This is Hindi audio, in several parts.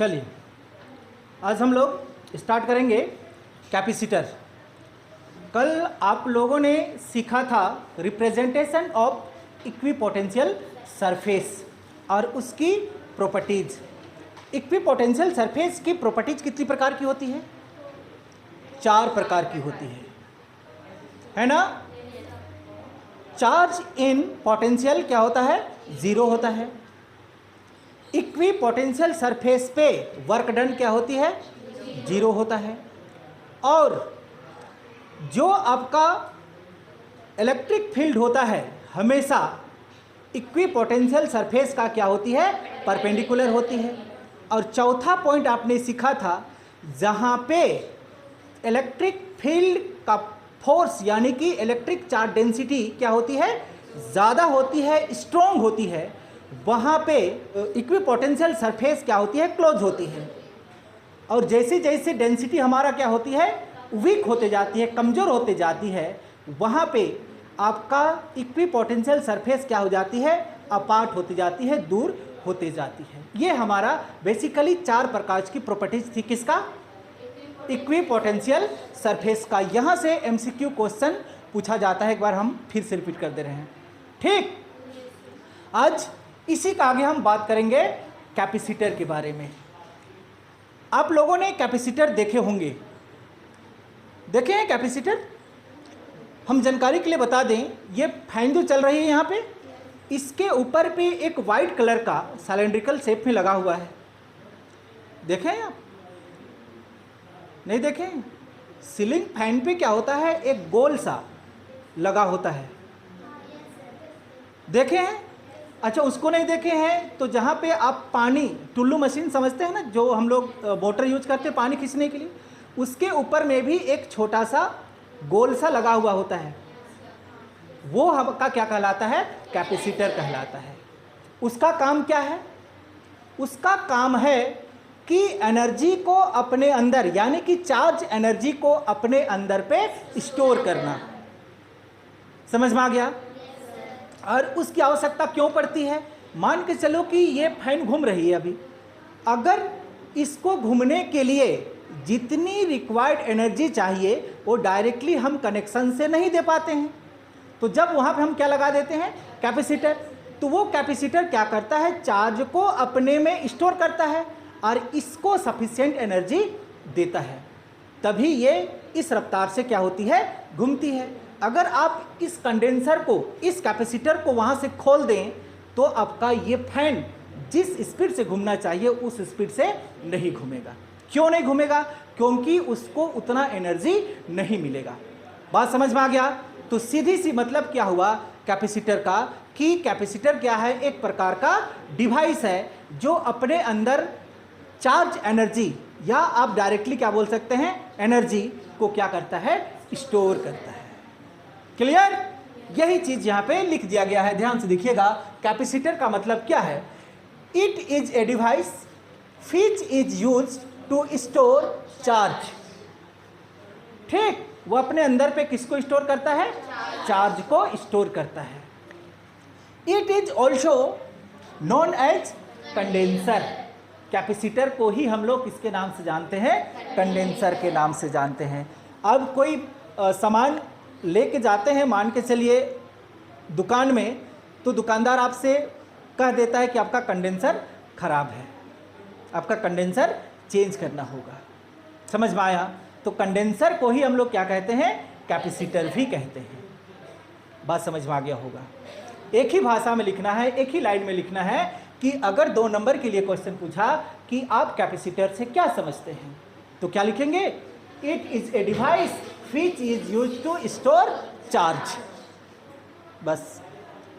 चलिए आज हम लोग स्टार्ट करेंगे कैपेसिटर। कल आप लोगों ने सीखा था रिप्रेजेंटेशन ऑफ इक्विपोटेंशियल सरफेस और उसकी प्रॉपर्टीज। इक्विपोटेंशियल सरफेस की प्रॉपर्टीज कितनी प्रकार की होती है? 4 प्रकार की होती है ना। चार्ज इन पोटेंशियल क्या होता है? 0 होता है। इक्विपोटेंशियल सरफेस पे वर्क डन क्या होती है? 0 होता है। और जो आपका इलेक्ट्रिक फील्ड होता है हमेशा इक्विपोटेंशियल सरफेस का क्या होती है? परपेंडिकुलर होती है। और चौथा पॉइंट आपने सीखा था जहाँ पे इलेक्ट्रिक फील्ड का फोर्स यानी कि इलेक्ट्रिक चार्ज डेंसिटी क्या होती है? ज़्यादा होती है, स्ट्रॉन्ग होती है। वहाँ पे इक्विपोटेंशियल सरफेस क्या होती है? क्लोज होती है। और जैसे जैसे डेंसिटी हमारा क्या होती है? वीक होते जाती है, कमज़ोर होते जाती है, वहाँ पे आपका इक्विपोटेंशियल सरफेस क्या हो जाती है? अपार्ट होती जाती है, दूर होते जाती है। ये हमारा बेसिकली 4 प्रकार की प्रॉपर्टीज थी। किसका? इक्विपोटेंशियल सरफेस का। यहाँ से एमसीक्यू क्वेश्चन पूछा जाता है। एक बार हम फिर से रिपीट कर दे रहे हैं, ठीक। आज इसी का आगे हम बात करेंगे कैपेसिटर के बारे में। आप लोगों ने कैपेसिटर देखे होंगे, देखे हैं कैपेसिटर? हम जानकारी के लिए बता दें, ये फैन जो चल रही है यहाँ पे, इसके ऊपर पे एक वाइट कलर का सिलेंड्रिकल शेप में लगा हुआ है। देखें आप? नहीं देखें? सीलिंग फैन पे क्या होता है? एक गोल सा लगा होता है। देखे हैं? अच्छा, उसको नहीं देखे हैं तो जहाँ पे आप पानी टुल्लू मशीन समझते हैं ना, जो हम लोग मोटर यूज करते हैं पानी खींचने के लिए, उसके ऊपर में भी एक छोटा सा गोल सा लगा हुआ होता है। वो आपका क्या कहलाता है? कैपेसिटर कहलाता है। उसका काम क्या है? उसका काम है कि एनर्जी को अपने अंदर यानी कि चार्ज एनर्जी को अपने अंदर पे स्टोर करना। समझ में आ गया? और उसकी आवश्यकता क्यों पड़ती है? मान के चलो कि ये फैन घूम रही है अभी, अगर इसको घूमने के लिए जितनी रिक्वायर्ड एनर्जी चाहिए वो डायरेक्टली हम कनेक्शन से नहीं दे पाते हैं, तो जब वहाँ पे हम क्या लगा देते हैं? कैपेसिटर। तो वो कैपेसिटर क्या करता है? चार्ज को अपने में स्टोर करता है और इसको सफिशिएंट एनर्जी देता है, तभी ये इस रफ्तार से क्या होती है? घूमती है। अगर आप इस कंडेंसर को, इस कैपेसिटर को वहाँ से खोल दें तो आपका ये फैन जिस स्पीड से घूमना चाहिए उस स्पीड से नहीं घूमेगा। क्यों नहीं घूमेगा? क्योंकि उसको उतना एनर्जी नहीं मिलेगा। बात समझ में आ गया? तो सीधी सी मतलब क्या हुआ कैपेसिटर का, कि कैपेसिटर क्या है? एक प्रकार का डिवाइस है जो अपने अंदर चार्ज एनर्जी या आप डायरेक्टली क्या बोल सकते हैं? एनर्जी को क्या करता है? स्टोर करता है। क्लियर? यही चीज यहां पे लिख दिया गया है, ध्यान से देखिएगा। कैपेसिटर का मतलब क्या है? It is a device which is used to store charge. ठीक, वो अपने अंदर पे किसको स्टोर करता है? चार्ज को स्टोर करता है। It is also known as condenser. Capacitor को ही हम लोग किसके नाम से जानते हैं? कंडेंसर के नाम से जानते हैं। अब कोई सामान लेके जाते हैं, मान के चलिए दुकान में, तो दुकानदार आपसे कह देता है कि आपका कंडेंसर खराब है, आपका कंडेंसर चेंज करना होगा। समझ में आया? तो कंडेंसर को ही हम लोग क्या कहते हैं? कैपेसिटर भी कहते हैं। बात समझ में आ गया होगा? एक ही भाषा में लिखना है, एक ही लाइन में लिखना है कि अगर 2 नंबर के लिए क्वेश्चन पूछा कि आप कैपेसिटर से क्या समझते हैं, तो क्या लिखेंगे? It is a device which is used to store charge. बस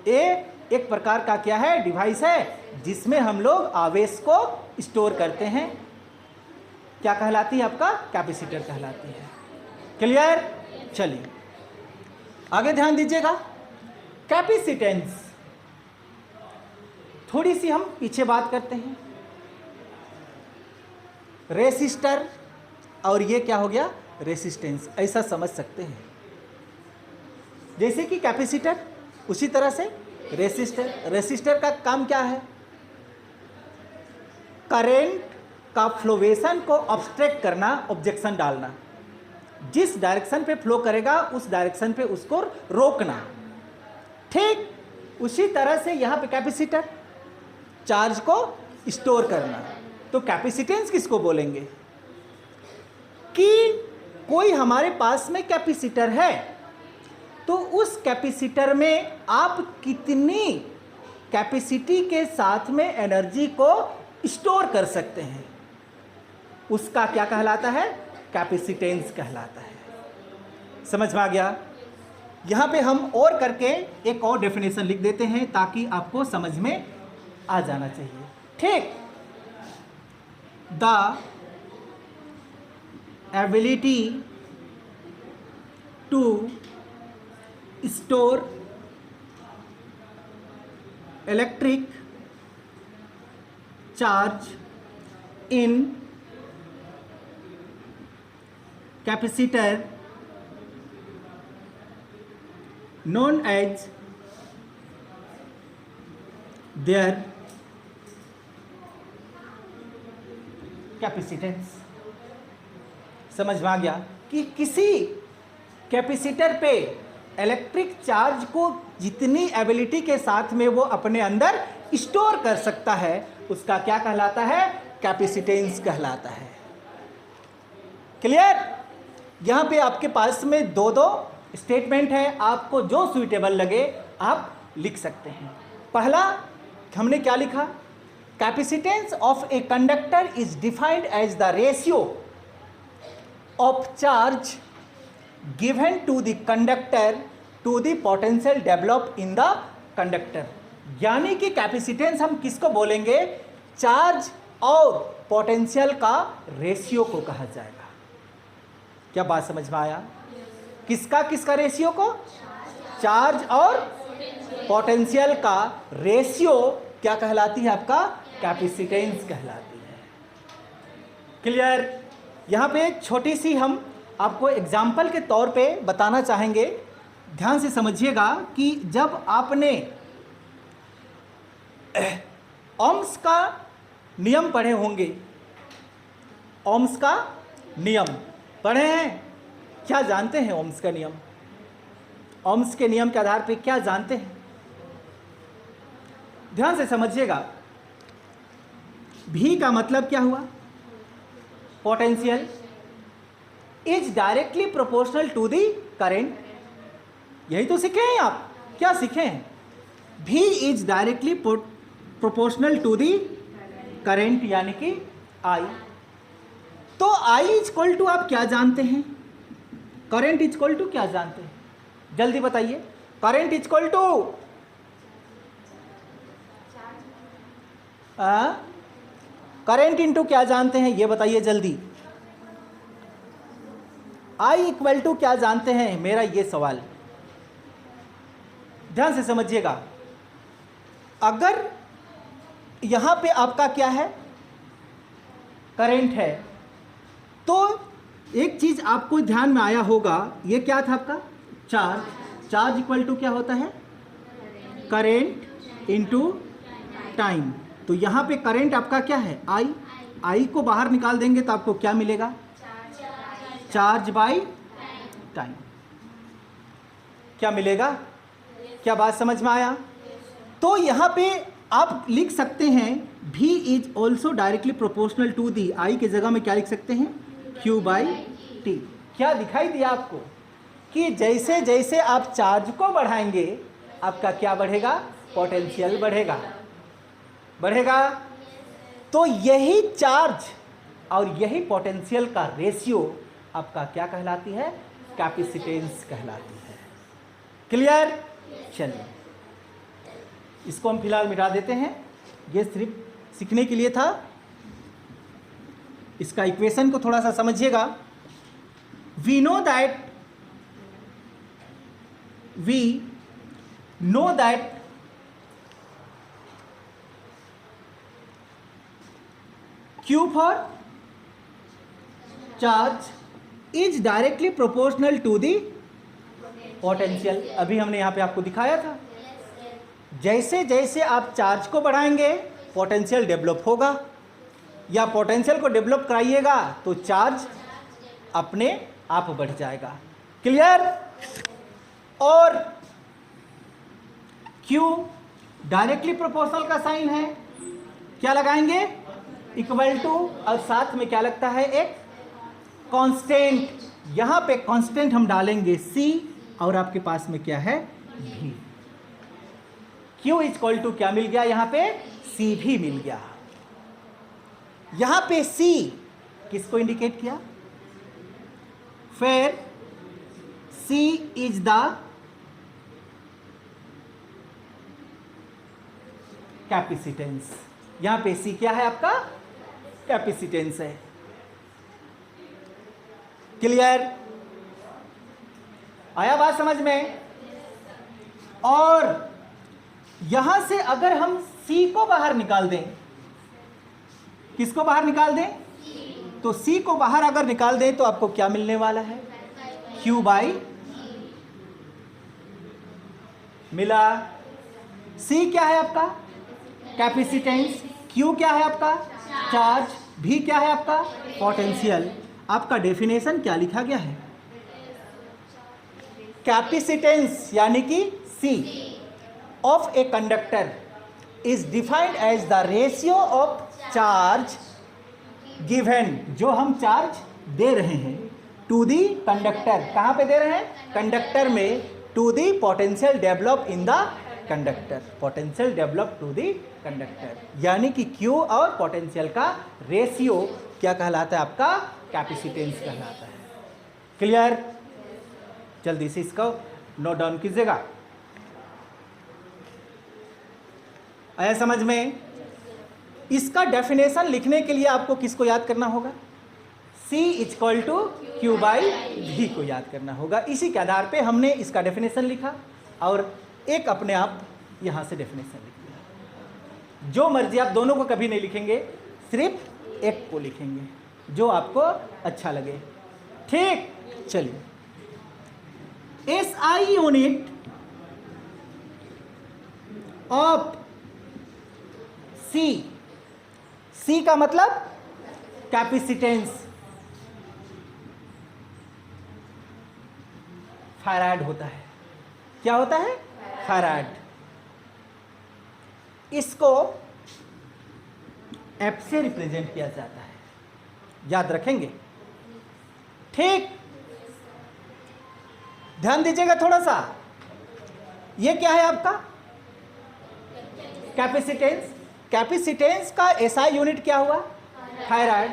एक प्रकार का क्या है? डिवाइस है जिसमें हम लोग आवेश को स्टोर करते हैं। क्या कहलाती है? आपका कैपेसिटर कहलाती है। क्लियर? चलिए आगे ध्यान दीजिएगा। कैपेसिटेंस, थोड़ी सी हम पीछे बात करते हैं। रेसिस्टर और ये क्या हो गया? रेसिस्टेंस, ऐसा समझ सकते हैं। जैसे कि कैपेसिटर, उसी तरह से रेसिस्टर। रेसिस्टर का काम क्या है? करंट का फ्लोवेशन को ऑब्स्ट्रैक्ट करना, ऑब्जेक्शन डालना। जिस डायरेक्शन पे फ्लो करेगा उस डायरेक्शन पे उसको रोकना। ठीक उसी तरह से यहाँ पे कैपेसिटर, चार्ज को स्टोर करना। तो कैपेसिटेंस किसको बोलेंगे? कि कोई हमारे पास में कैपेसिटर है तो उस कैपेसिटर में आप कितनी कैपेसिटी के साथ में एनर्जी को स्टोर कर सकते हैं, उसका क्या कहलाता है? कैपेसिटेंस कहलाता है। समझ में आ गया? यहाँ पे हम और करके एक और डेफिनेशन लिख देते हैं ताकि आपको समझ में आ जाना चाहिए। ठीक, the ability to store electric charge in capacitor known as their capacitance. समझ में आ गया कि किसी कैपेसिटर पे इलेक्ट्रिक चार्ज को जितनी एबिलिटी के साथ में वो अपने अंदर स्टोर कर सकता है उसका क्या कहलाता है? कैपेसिटेंस कहलाता है। क्लियर? यहाँ पे आपके पास में दो स्टेटमेंट है, आपको जो सुइटेबल लगे आप लिख सकते हैं। पहला हमने क्या लिखा? Capacitance of a conductor is defined as the ratio of charge given to the conductor to the potential develop in the conductor. यानी कि कैपेसिटेंस हम किसको बोलेंगे? चार्ज और पोटेंशियल का रेशियो को कहा जाएगा। क्या बात समझ में आया? किसका किसका रेशियो को? चार्ज और पोटेंशियल का रेशियो क्या कहलाती है? आपका कैपेसिटेंस कहलाती है। क्लियर? यहाँ पे एक छोटी सी हम आपको एग्जाम्पल के तौर पे बताना चाहेंगे, ध्यान से समझिएगा कि जब आपने ओम्स का नियम पढ़े होंगे, ओम्स का नियम पढ़े हैं? क्या जानते हैं ओम्स का नियम? ओम्स के नियम के आधार पे क्या जानते हैं? ध्यान से समझिएगा। V का मतलब क्या हुआ? Potential is directly proportional to the current. यही तो सीखे हैं आप। क्या सीखे हैं? V is directly proportional to the current यानी कि I। तो I इज इक्वल टू आप क्या जानते हैं? करंट इज इक्वल टू क्या जानते हैं? जल्दी बताइए। Current is equal to current into क्या जानते हैं? ये बताइए जल्दी। आई इक्वल टू क्या जानते हैं? मेरा ये सवाल ध्यान से समझिएगा। अगर यहां पे आपका क्या है? करंट है, तो एक चीज आपको ध्यान में आया होगा, ये क्या था आपका? चार्ज। चार्ज इक्वल टू क्या होता है? Current into time. तो यहाँ पे करंट आपका क्या है? आई। आई को बाहर निकाल देंगे तो आपको क्या मिलेगा? Charge by time. क्या मिलेगा? क्या बात समझ में आया? तो यहाँ पे आप लिख सकते हैं V is also directly proportional to the, I के जगह में क्या लिख सकते हैं? Q by T. क्या दिखाई दिया आपको कि जैसे जैसे आप चार्ज को बढ़ाएंगे आपका क्या बढ़ेगा? पोटेंशियल बढ़ेगा। बढ़ेगा। तो यही चार्ज और यही पोटेंशियल का रेशियो आपका क्या कहलाती है? कैपेसिटेंस कहलाती है। क्लियर? चलिए इसको हम फिलहाल मिटा देते हैं, ये सिर्फ सीखने के लिए था। इसका इक्वेशन को थोड़ा सा समझिएगा। We know that Q for charge is directly proportional to the potential। अभी हमने यहाँ पे आपको दिखाया था, जैसे जैसे आप चार्ज को बढ़ाएंगे पोटेंशियल डेवलप होगा। या पोटेंशियल को डेवलप कराइएगा तो चार्ज अपने आप बढ़ जाएगा। क्लियर? और Q डायरेक्टली प्रोपोर्शनल का साइन है, क्या लगाएंगे? इक्वल टू, और साथ में क्या लगता है? एक कांस्टेंट। यहां पे कांस्टेंट हम डालेंगे C, और आपके पास में क्या है? V। Q इक्वल टू क्या मिल गया? यहां पे C भी मिल गया। यहां पे C किसको इंडिकेट किया? फिर C इज द कैपेसिटेंस। यहां पे C क्या है? आपका कैपेसिटेंस है। क्लियर? आया बात समझ में? और यहां से अगर हम C को बाहर निकाल दें, किसको बाहर निकाल दें? तो C को बाहर अगर निकाल दें तो आपको क्या मिलने वाला है? Q बाई मिला। C क्या है आपका? कैपेसिटेंस। Q क्या है आपका? चार्ज। V क्या है आपका? पोटेंशियल। आपका डेफिनेशन क्या लिखा गया है? कैपेसिटेंस यानी कि C of a conductor is defined as the ratio of charge given, जो हम चार्ज दे रहे हैं टू दी कंडक्टर। कहां पे दे रहे हैं? कंडक्टर में। To the potential develop in the conductor, potential develop to the conductor, यानी कि Q और पोटेंशियल का रेशियो क्या कहलाता है? आपका कैपेसिटेंस कहलाता है। क्लियर? जल्दी से इसको नोट डाउन कीजिएगा। आया समझ में? इसका डेफिनेशन लिखने के लिए आपको किसको याद करना होगा? C equal to Q by V को याद करना होगा। इसी के आधार पे हमने इसका डेफिनेशन लिखा और एक अपने आप यहां से डेफिनेशन लिख दिया। जो मर्जी, आप दोनों को कभी नहीं लिखेंगे, सिर्फ एक को लिखेंगे, जो आपको अच्छा लगे। ठीक? चलिए, SI यूनिट ऑफ C का मतलब कैपेसिटेंस, फैराड होता है। क्या होता है? फैराड। इसको F से रिप्रेजेंट किया जाता है, याद रखेंगे। ठीक? ध्यान दीजिएगा थोड़ा सा। ये क्या है आपका? कैपेसिटेंस। कैपेसिटेंस का SI यूनिट क्या हुआ? फैराड।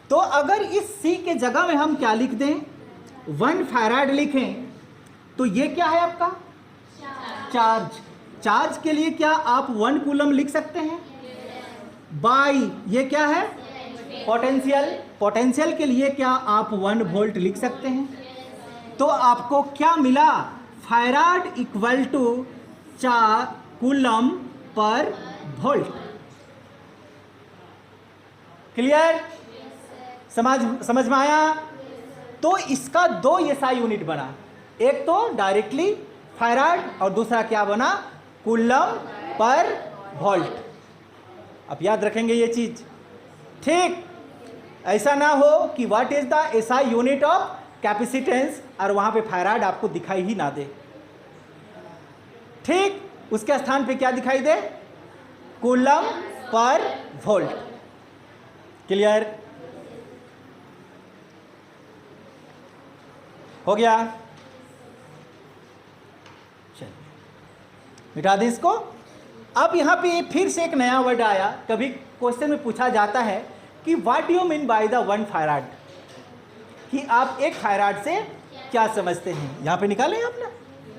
तो अगर इस C के जगह में हम क्या लिख दें? 1 फैराड लिखें, तो ये क्या है आपका? चार्ज। चार्ज के लिए क्या आप 1 कूलम लिख सकते हैं? बाई ये क्या है? पोटेंशियल। पोटेंशियल के लिए क्या आप 1 वोल्ट लिख सकते हैं? तो आपको क्या मिला? फैराड इक्वल टू 4 कूलम पर वोल्ट। क्लियर? समझ में आया? तो इसका 2 SI यूनिट बना, एक तो डायरेक्टली फैराड और दूसरा क्या बना? Coulomb per volt. अब याद रखेंगे ये चीज। ठीक? ऐसा ना हो कि what is the SI unit of capacitance और वहां पे फैराड आपको दिखाई ही ना दे। ठीक? उसके स्थान पे क्या दिखाई दे? कूलम पर वोल्ट। क्लियर? हो गया? चलिए मिटा दें इसको। अब यहां पे फिर से एक नया वर्ड आया। कभी क्वेश्चन में पूछा जाता है कि what do you mean by the 1 farad, कि आप 1 फैराड से क्या समझते हैं? यहां पे निकालें आपने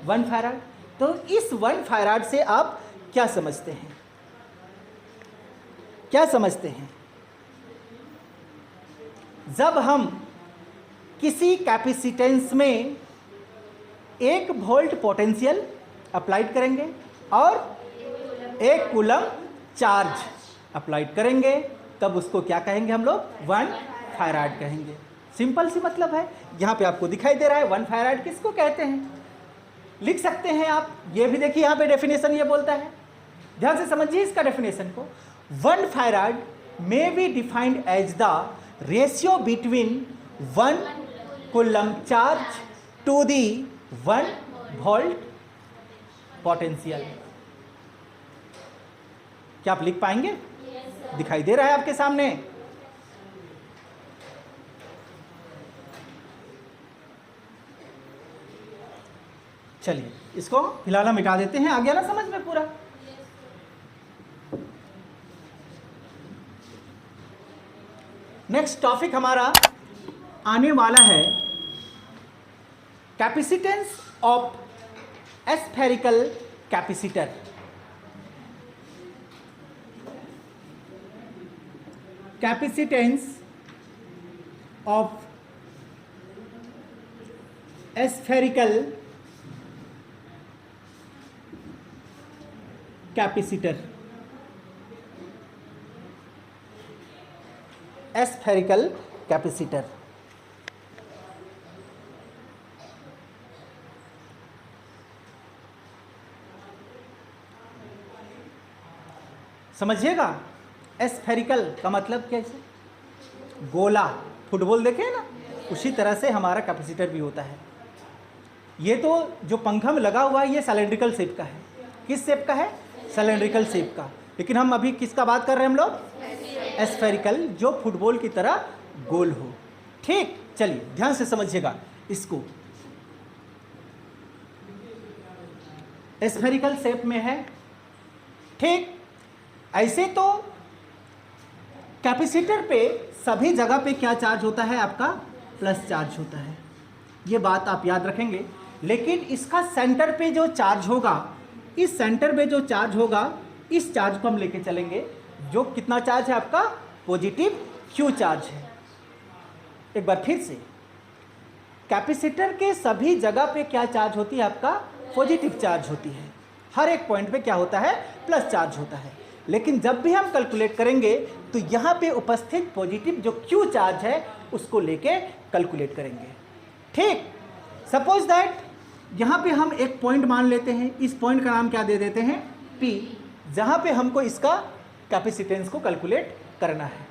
1 फैराड। तो इस 1 फैराड से आप क्या समझते हैं? क्या समझते हैं? जब हम किसी कैपेसिटेंस में 1 वोल्ट पोटेंशियल अप्लाइड करेंगे और 1 कूलम चार्ज अप्लाइड करेंगे, तब उसको क्या कहेंगे हम लोग? 1 फैराड कहेंगे। सिंपल सी मतलब है। यहाँ पे आपको दिखाई दे रहा है 1 फैराड किसको कहते हैं, लिख सकते हैं आप। ये भी देखिए यहाँ पे डेफिनेशन ये बोलता है, ध्यान से समझिए इसका डेफिनेशन को। 1 farad may be defined as the ratio between 1 coulomb charge to the 1 volt potential। क्या आप लिख पाएंगे? दिखाई दे रहा है आपके सामने? चलिए इसको फिलहाल हम मिटा देते हैं। आ गया ना समझ में पूरा? नेक्स्ट टॉपिक हमारा आने वाला है capacitance of spherical capacitor. Capacitance of spherical capacitor. Spherical capacitor समझिएगा। एस्फेरिकल का मतलब कैसे? गोला, फुटबॉल देखे ना, उसी तरह से हमारा कैपेसिटर भी होता है। ये तो जो पंखा में लगा हुआ है ये सिलेंड्रिकल शेप का है। किस शेप का है? सिलेंड्रिकल शेप का। लेकिन हम अभी किसका बात कर रहे हैं हम लोग? एस्फेरिकल, जो फुटबॉल की तरह गोल हो। ठीक, चलिए ध्यान से समझिएगा इसको। एस्फेरिकल शेप में है। ठीक, ऐसे तो कैपेसिटर पे सभी जगह पे क्या चार्ज होता है आपका? प्लस चार्ज होता है। ये बात आप याद रखेंगे। लेकिन इसका सेंटर पे जो चार्ज होगा, इस सेंटर पे जो चार्ज होगा, इस चार्ज को हम लेके चलेंगे। जो कितना चार्ज है आपका? पॉजिटिव क्यू चार्ज है। एक बार फिर से, कैपेसिटर के सभी जगह पे क्या चार्ज होती है आपका? पॉजिटिव चार्ज होती है। हर एक पॉइंट पे क्या होता है? प्लस चार्ज होता है। लेकिन जब भी हम कैलकुलेट करेंगे तो यहाँ पे उपस्थित पॉजिटिव जो क्यू चार्ज है उसको लेके कैलकुलेट करेंगे। ठीक, सपोज दैट यहाँ पे हम एक पॉइंट मान लेते हैं। इस पॉइंट का नाम क्या दे देते हैं? P, जहाँ पे हमको इसका कैपेसिटेंस को कैलकुलेट करना है।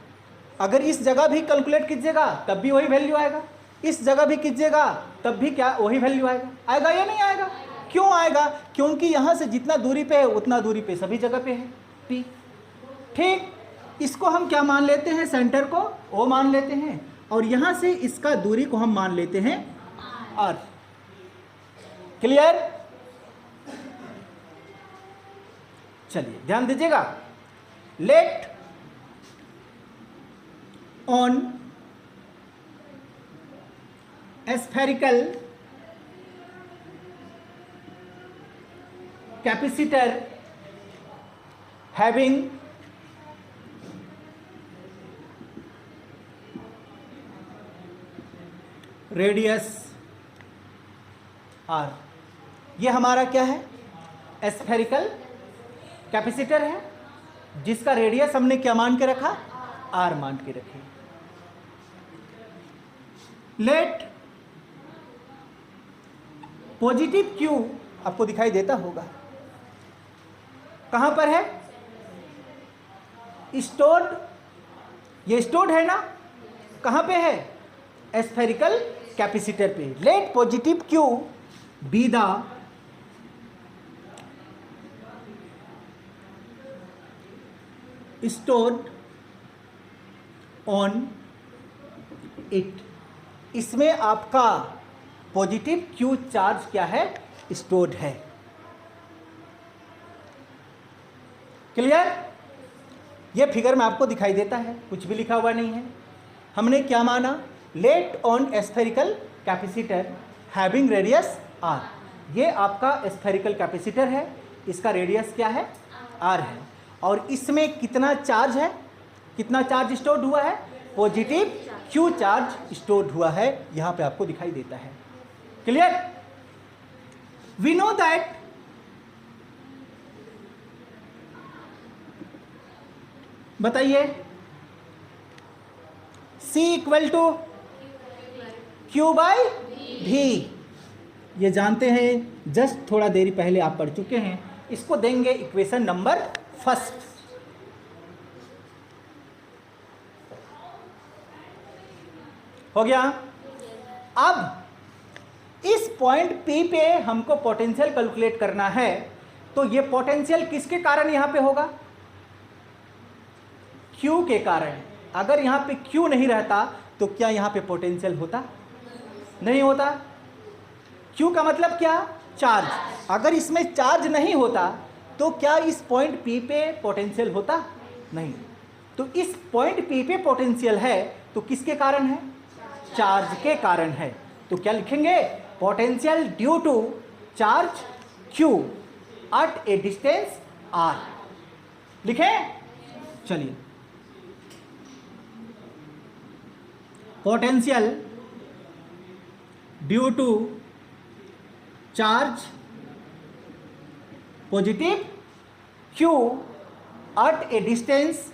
अगर इस जगह भी कैलकुलेट कीजिएगा तब भी वही वैल्यू आएगा, इस जगह भी कीजिएगा तब भी क्या वही वैल्यू आएगा? आएगा या नहीं आएगा? क्यों आएगा? क्योंकि यहाँ से जितना दूरी पे है उतना दूरी पे सभी जगह पे है P। ठीक, इसको हम क्या मान लेते हैं? सेंटर को O मान लेते हैं, और यहाँ से इसका दूरी को हम मान लेते हैं R। क्लियर? चलिए ध्यान दीजिएगा। Let on spherical capacitor having radius R। ये हमारा क्या है? एस्फेरिकल कैपेसिटर है जिसका रेडियस हमने क्या मान के रखा? R मान के रखे। लेट पॉजिटिव Q आपको दिखाई देता होगा, कहां पर है? स्टोर्ड, ये स्टोर्ड है ना? कहां पे है? एस्फेरिकल कैपेसिटर पे। Let positive Q be the stored on it। इसमें आपका पॉजिटिव क्यू चार्ज क्या है? स्टोर्ड है। क्लियर? ये फिगर में आपको दिखाई देता है, कुछ भी लिखा हुआ नहीं है। हमने क्या माना? Let on spherical capacitor having radius R। ये आपका एस्फेरिकल कैपेसिटर है, इसका रेडियस क्या है? R है। और इसमें कितना चार्ज है? कितना चार्ज स्टोर्ड हुआ है? पॉजिटिव क्यू चार्ज स्टोर्ड हुआ है, यहां पे आपको दिखाई देता है। क्लियर? वी नो दैट बताइए, C equal to Q by V। ये जानते हैं, जस्ट थोड़ा देरी पहले आप पढ़ चुके हैं। इसको देंगे इक्वेशन नंबर फर्स्ट। हो गया। अब इस पॉइंट P पे हमको पोटेंशियल कैलकुलेट करना है, तो ये पोटेंशियल किसके कारण यहां पे होगा? Q के कारण। अगर यहां पे Q नहीं रहता तो क्या यहां पे पोटेंशियल होता? नहीं होता। Q का मतलब क्या? चार्ज। अगर इसमें चार्ज नहीं होता तो क्या इस पॉइंट P पे पोटेंशियल होता? नहीं। तो इस पॉइंट P पे पोटेंशियल है तो किसके कारण है? चार्ज के कारण है। तो क्या लिखेंगे? Potential due to charge Q at a distance R। लिखें? चलिए, potential due to charge positive Q at a distance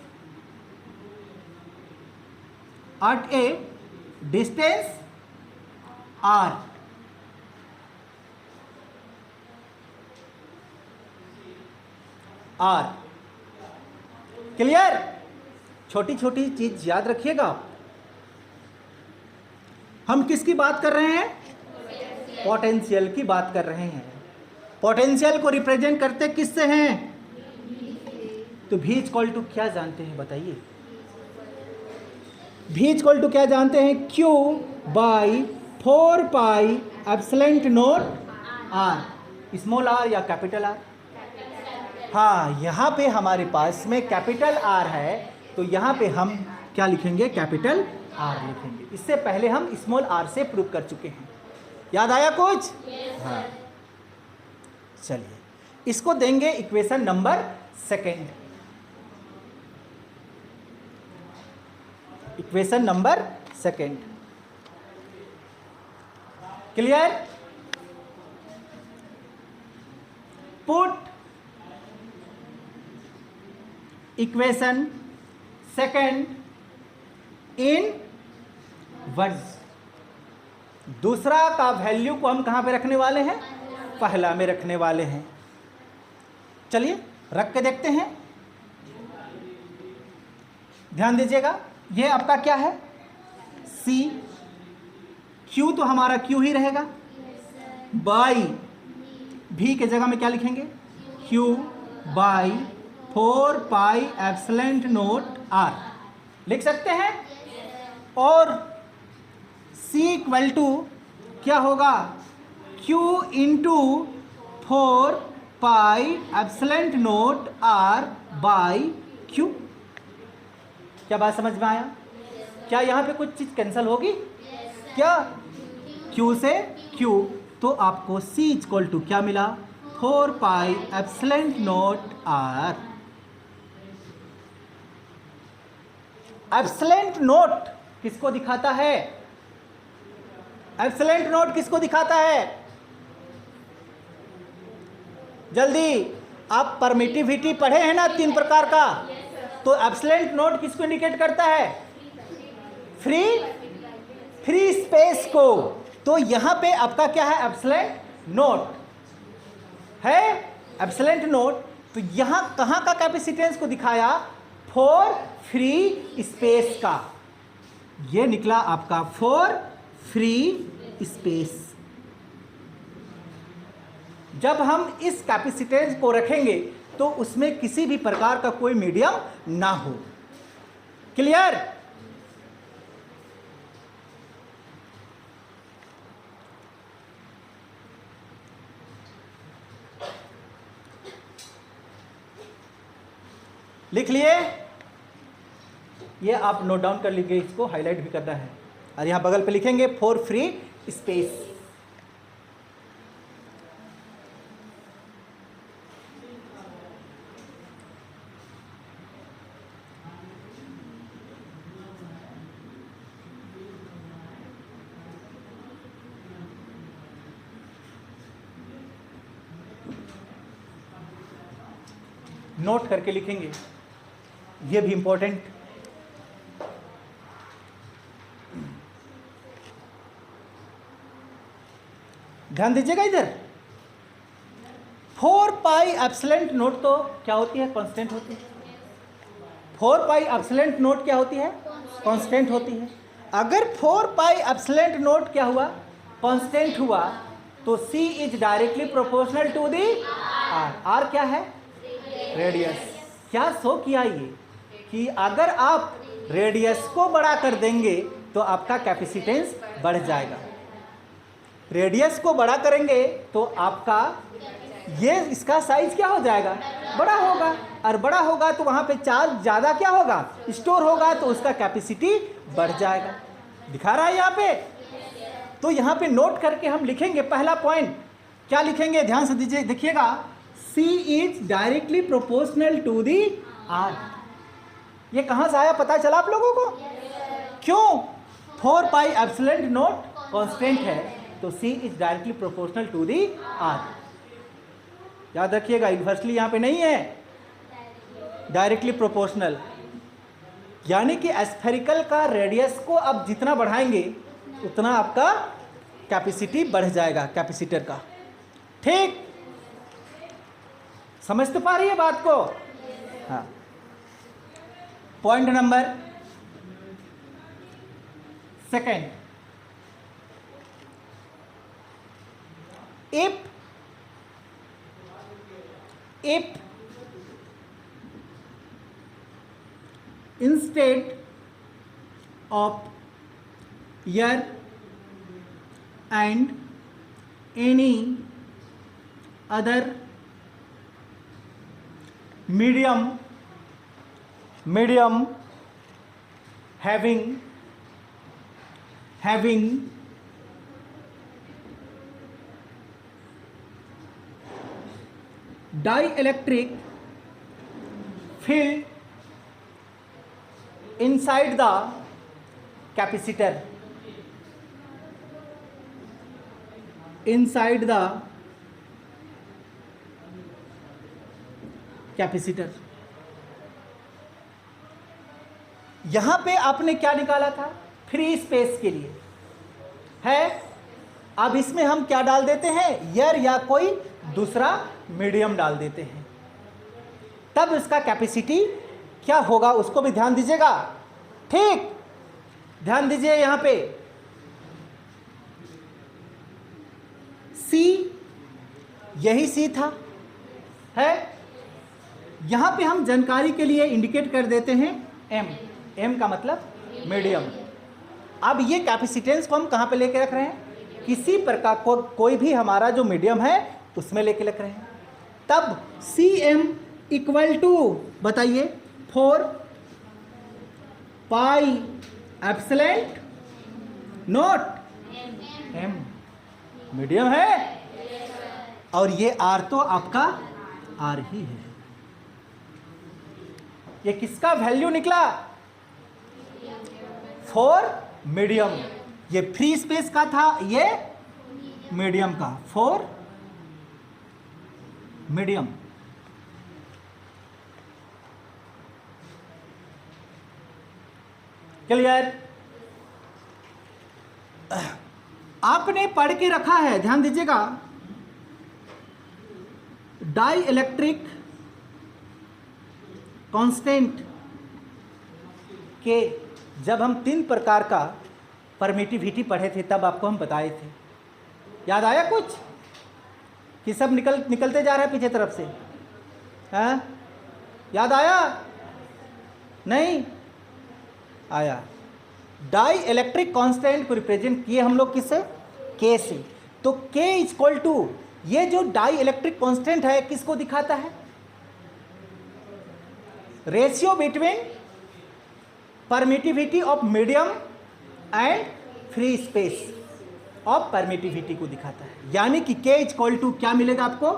R। Clear? छोटी छोटी चीज याद रखिएगा। हम किसकी बात कर रहे हैं? पोटेंशियल की बात कर रहे हैं। पोटेंशियल को रिप्रेजेंट करते किससे हैं? तो V इक्वल टू क्या जानते हैं बताइए? V इक्वल टू क्या जानते हैं? Q by 4 pi epsilon not R। Small r या कैपिटल R? हाँ, यहाँ पे हमारे पास में कैपिटल R है, तो यहाँ पे हम क्या लिखेंगे? कैपिटल R लिखेंगे। इससे पहले हम स्मॉल r से प्रूव कर चुके हैं। याद आया कुछ? हाँ, चलिए इसको देंगे equation number second. Equation number second. Clear? Put equation second in words. दूसरा का वैल्यू को हम कहां पे रखने वाले हैं? पहला में रखने वाले हैं। चलिए रख के देखते हैं। ध्यान दीजिएगा, ये आपका क्या है? C। Q तो हमारा Q ही रहेगा, बाई V के जगह में क्या लिखेंगे? Q by 4 pi epsilon not R लिख सकते हैं। और C इक्वल टू क्या होगा? Q into 4 pi epsilon not R by Q। क्या बात समझ में आया? क्या यहाँ पे कुछ चीज कैंसिल होगी? क्या? Q से Q, तो आपको C इक्वल टू क्या मिला? 4 pi epsilon not R। Epsilon not किसको दिखाता है? एप्सिलॉन नॉट किसको दिखाता है? जल्दी, आप परमिटिविटी पढ़े हैं ना 3 प्रकार का, तो एप्सिलॉन नॉट किसको इंडिकेट करता है? फ्री स्पेस को। तो यहां पे आपका क्या है? एप्सिलॉन नॉट है। एप्सिलॉन नॉट, तो यहां कहां का कैपेसिटेंस को दिखाया? फॉर फ्री स्पेस का। ये निकला आपका फॉर फ्री स्पेस। जब हम इस कैपेसिटेंस को रखेंगे तो उसमें किसी भी प्रकार का कोई मीडियम ना हो। क्लियर? लिख लिए? ये आप नोट डाउन कर लीजिए, इसको हाईलाइट भी करना है। और यहां बगल पे लिखेंगे फॉर फ्री स्पेस। नोट करके लिखेंगे, ये भी इंपॉर्टेंट। ध्यान दीजिएगा इधर। 4 पाई एप्सिलॉन नॉट तो क्या होती है? कांस्टेंट होती है। 4 पाई एप्सिलॉन नॉट क्या होती है? कांस्टेंट होती है। अगर 4 पाई एप्सिलॉन नॉट क्या हुआ, कांस्टेंट हुआ, तो c is directly proportional to the r। r क्या है, रेडियस। क्या शो किया ये कि अगर आप रेडियस को बड़ा कर देंगे तो आपका कैपेसिटेंस बढ़ जाएगा, रेडियस को बड़ा करेंगे तो आपका ये इसका साइज क्या हो जाएगा, बड़ा होगा, और बड़ा होगा तो वहाँ पे चार्ज ज़्यादा क्या होगा, स्टोर होगा, तो उसका कैपेसिटी बढ़ जाएगा। दिखा रहा है यहाँ पे। तो यहाँ पे नोट करके हम लिखेंगे, पहला पॉइंट क्या लिखेंगे, ध्यान से दीजिए, देखिएगा, C is directly proportional to the R। ये कहाँ से आया पता चला आप लोगों को, क्यों, 4 पाई एप्सिलॉन नॉट कांस्टेंट है, तो C is directly proportional to the R। याद रखिएगा, इन्वर्सली यहाँ पे नहीं है, डायरेक्टली प्रोपोर्शनल, यानी कि एस्फेरिकल का रेडियस को आप जितना बढ़ाएंगे उतना आपका कैपेसिटी बढ़ जाएगा कैपेसिटर का। ठीक, समझ तो पा रही है बात को। हाँ, point number second, if instead of air and any other medium having dielectric field inside the capacitor, यहां पे आपने क्या निकाला था, फ्री स्पेस के लिए है। अब इसमें हम क्या डाल देते हैं, एयर या कोई दूसरा मीडियम डाल देते हैं, तब इसका कैपेसिटी क्या होगा उसको भी ध्यान दीजिएगा। ठीक, ध्यान दीजिए, यहां पे C, यही C था, है, यहां पे हम जानकारी के लिए इंडिकेट कर देते हैं M का मतलब मीडियम। अब ये कैपेसिटेंस को हम कहां पे लेके रख रहे हैं, किसी प्रकार को कोई भी हमारा जो मीडियम है उसमें लेके रख रहे हैं। तब Cm इक्वल टू, बताइए, 4 pi epsilon not M, medium है, और ये R तो आपका R ही है। ये किसका वैल्यू निकला, 4 मीडियम, ये फ्री स्पेस का था, ये मीडियम का, 4 मीडियम। क्लियर, आपने पढ़ के रखा है, ध्यान दीजिएगा, डाई इलेक्ट्रिक कांस्टेंट के जब हम 3 प्रकार का परमिटिविटी पढ़े थे तब आपको हम बताए थे, याद आया कुछ कि सब निकलते जा रहा है पीछे तरफ से, हाँ, याद आया, नहीं आया। डाई इलेक्ट्रिक कांस्टेंट को रिप्रेजेंट किए हम लोग किससे, K से, तो K इक्वल टू, ये जो डाई इलेक्ट्रिक कांस्टेंट है किसको दिखाता है, ratio between permittivity of medium and free space of permittivity को दिखाता है। यानी कि K इक्वल टू क्या मिलेगा आपको,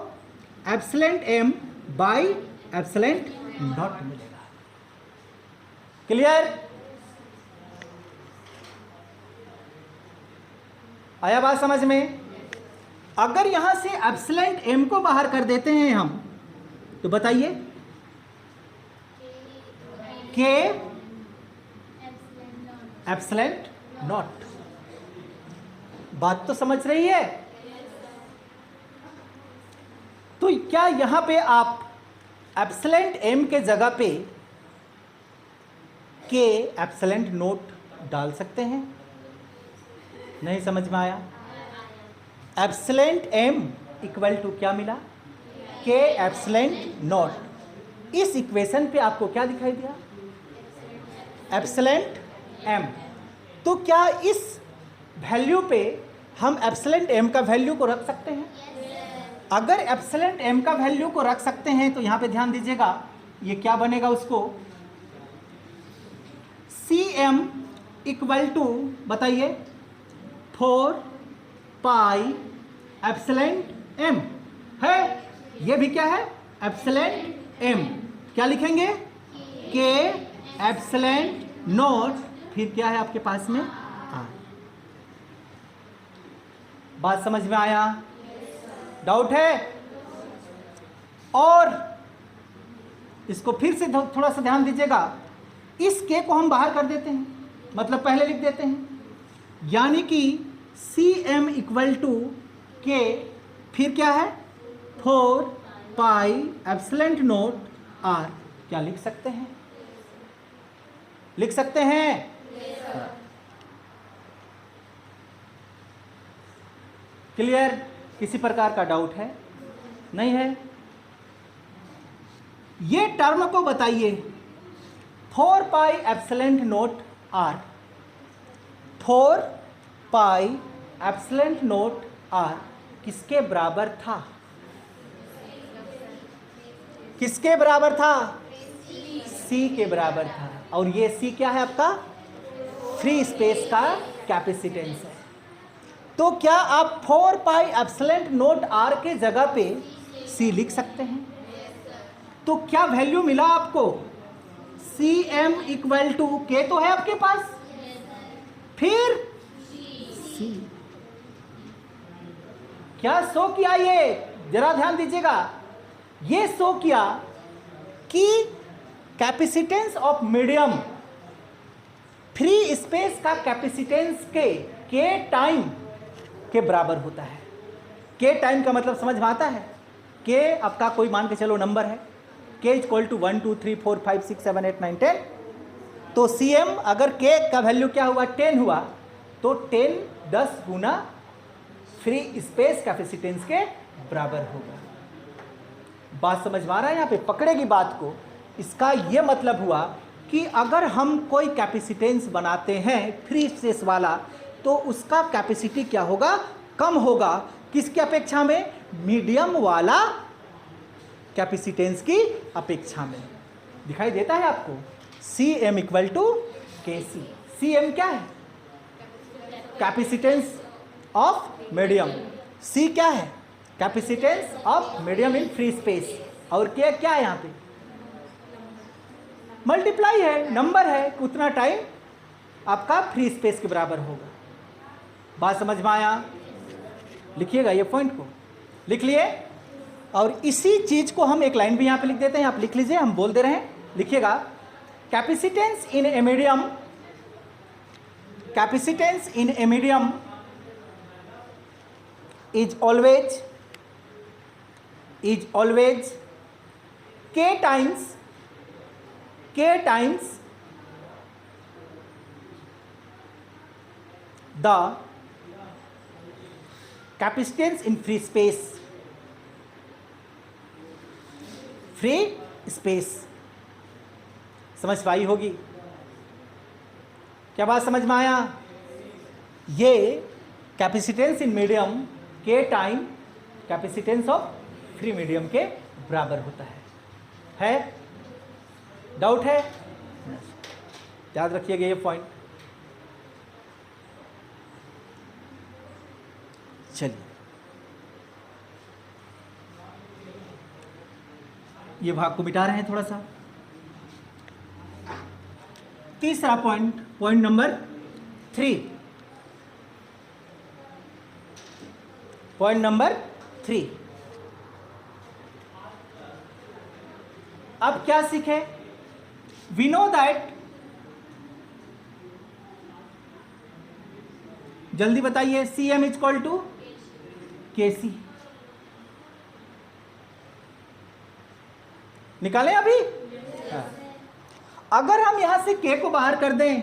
epsilon M by epsilon naught मिलेगा। क्लियर, आया बात समझ में। अगर यहां से एप्सिलॉन M को बाहर कर देते हैं हम, तो बताइए K एप्सिलॉन नॉट, बात तो समझ रही है। तो क्या यहां पे आप एप्सिलॉन M के जगह पे K एप्सिलॉन नॉट डाल सकते हैं। नहीं समझ में आया? एप्सिलेंट एम इक्वल टू क्या मिला? के एप्सिलेंट नॉट। इस इक्वेशन पे आपको क्या दिखाई दिया? एप्सिलेंट एम। तो क्या इस वैल्यू पे हम एप्सिलेंट एम का वैल्यू को रख सकते हैं? अगर एप्सिलेंट एम का वैल्यू को रख सकते हैं तो यहाँ पे ध्यान दीजिएगा, ये क्या बनेगा उसको? सी एम इक्वल टू बताइए 4 पाई एप्सिलेंट एम है। ये भी क्या है? एप्सिलेंट एम। क्या लिखेंगे? के एप्सिलेंट नॉट, फिर क्या है आपके पास में? आर। बात समझ में आया? डाउट है? और इसको फिर से थोड़ा सा ध्यान दीजिएगा, इस के को हम बाहर कर देते हैं, मतलब पहले लिख देते हैं, यानी कि सी एम इक्वल टू के, फिर क्या है? 4 पाई एप्सिलेंट नोट आर। क्या लिख सकते हैं? लिख सकते हैं? क्लियर? किसी प्रकार का डाउट है? नहीं है? ये टर्म को बताइए, 4 pi epsilon naught R, 4 pi epsilon naught R किसके बराबर था? किसके बराबर था? सी के बराबर था। और ये सी क्या है आपका? फ्री स्पेस का कैपेसिटेंस है। तो क्या आप 4 पाई एप्सिलेंट नोट आर के जगह पे सी लिख सकते हैं? तो क्या वैल्यू मिला आपको? सी एम इक्वल टू के तो है आपके पास, फिर सी। क्या शो किया? ये जरा ध्यान दीजिएगा, ये शो किया कि capacitance of medium free space का कैपेसिटेंस के टाइम के बराबर होता है। के टाइम का मतलब समझ में आता है? के आपका कोई मान के चलो नंबर है, के इक्वल टू 1 2 3 4 5 6 7 8 9 10। तो सी एम अगर के का वैल्यू क्या हुआ? 10 हुआ, तो 10 गुना फ्री स्पेस कैपेसिटेंस के बराबर होगा। बात समझ में आ रहा है? यहाँ पे पकड़ेगी बात को। इसका ये मतलब हुआ कि अगर हम कोई कैपेसिटेंस बनाते हैं फ्री स्पेस वाला, तो उसका कैपेसिटी क्या होगा? कम होगा। किसकी अपेक्षा में? मीडियम वाला कैपेसिटेंस की अपेक्षा में। दिखाई देता है आपको? C M equal to K C. C M क्या है? Capacitance of medium. सी क्या है? Capacitance of medium in free space. और के क्या है? यहाँ पे मल्टीप्लाई है, नंबर है, उतना टाइम आपका फ्री स्पेस के बराबर होगा। बात समझ में आया? लिखिएगा, ये पॉइंट को लिख लिए। और इसी चीज को हम एक लाइन भी यहां पे लिख देते हैं, आप लिख लीजिए, हम बोल दे रहे हैं, लिखिएगा। Capacitance in a medium, capacitance in a medium is always K times the capacitance in free space. समझ पाई होगी? क्या बात समझ में आया? ये capacitance in medium K time capacitance of free medium के बराबर होता है? डाउट है? याद रखिएगा ये पॉइंट। चलिए, ये भाग को मिटा रहे हैं थोड़ा सा। तीसरा पॉइंट नंबर 3। Point number 3। अब क्या सीखे? वी नो दैट, जल्दी बताइए, C m is equal to K C. निकालें अभी? हाँ। अगर हम यहां से के को बाहर कर दें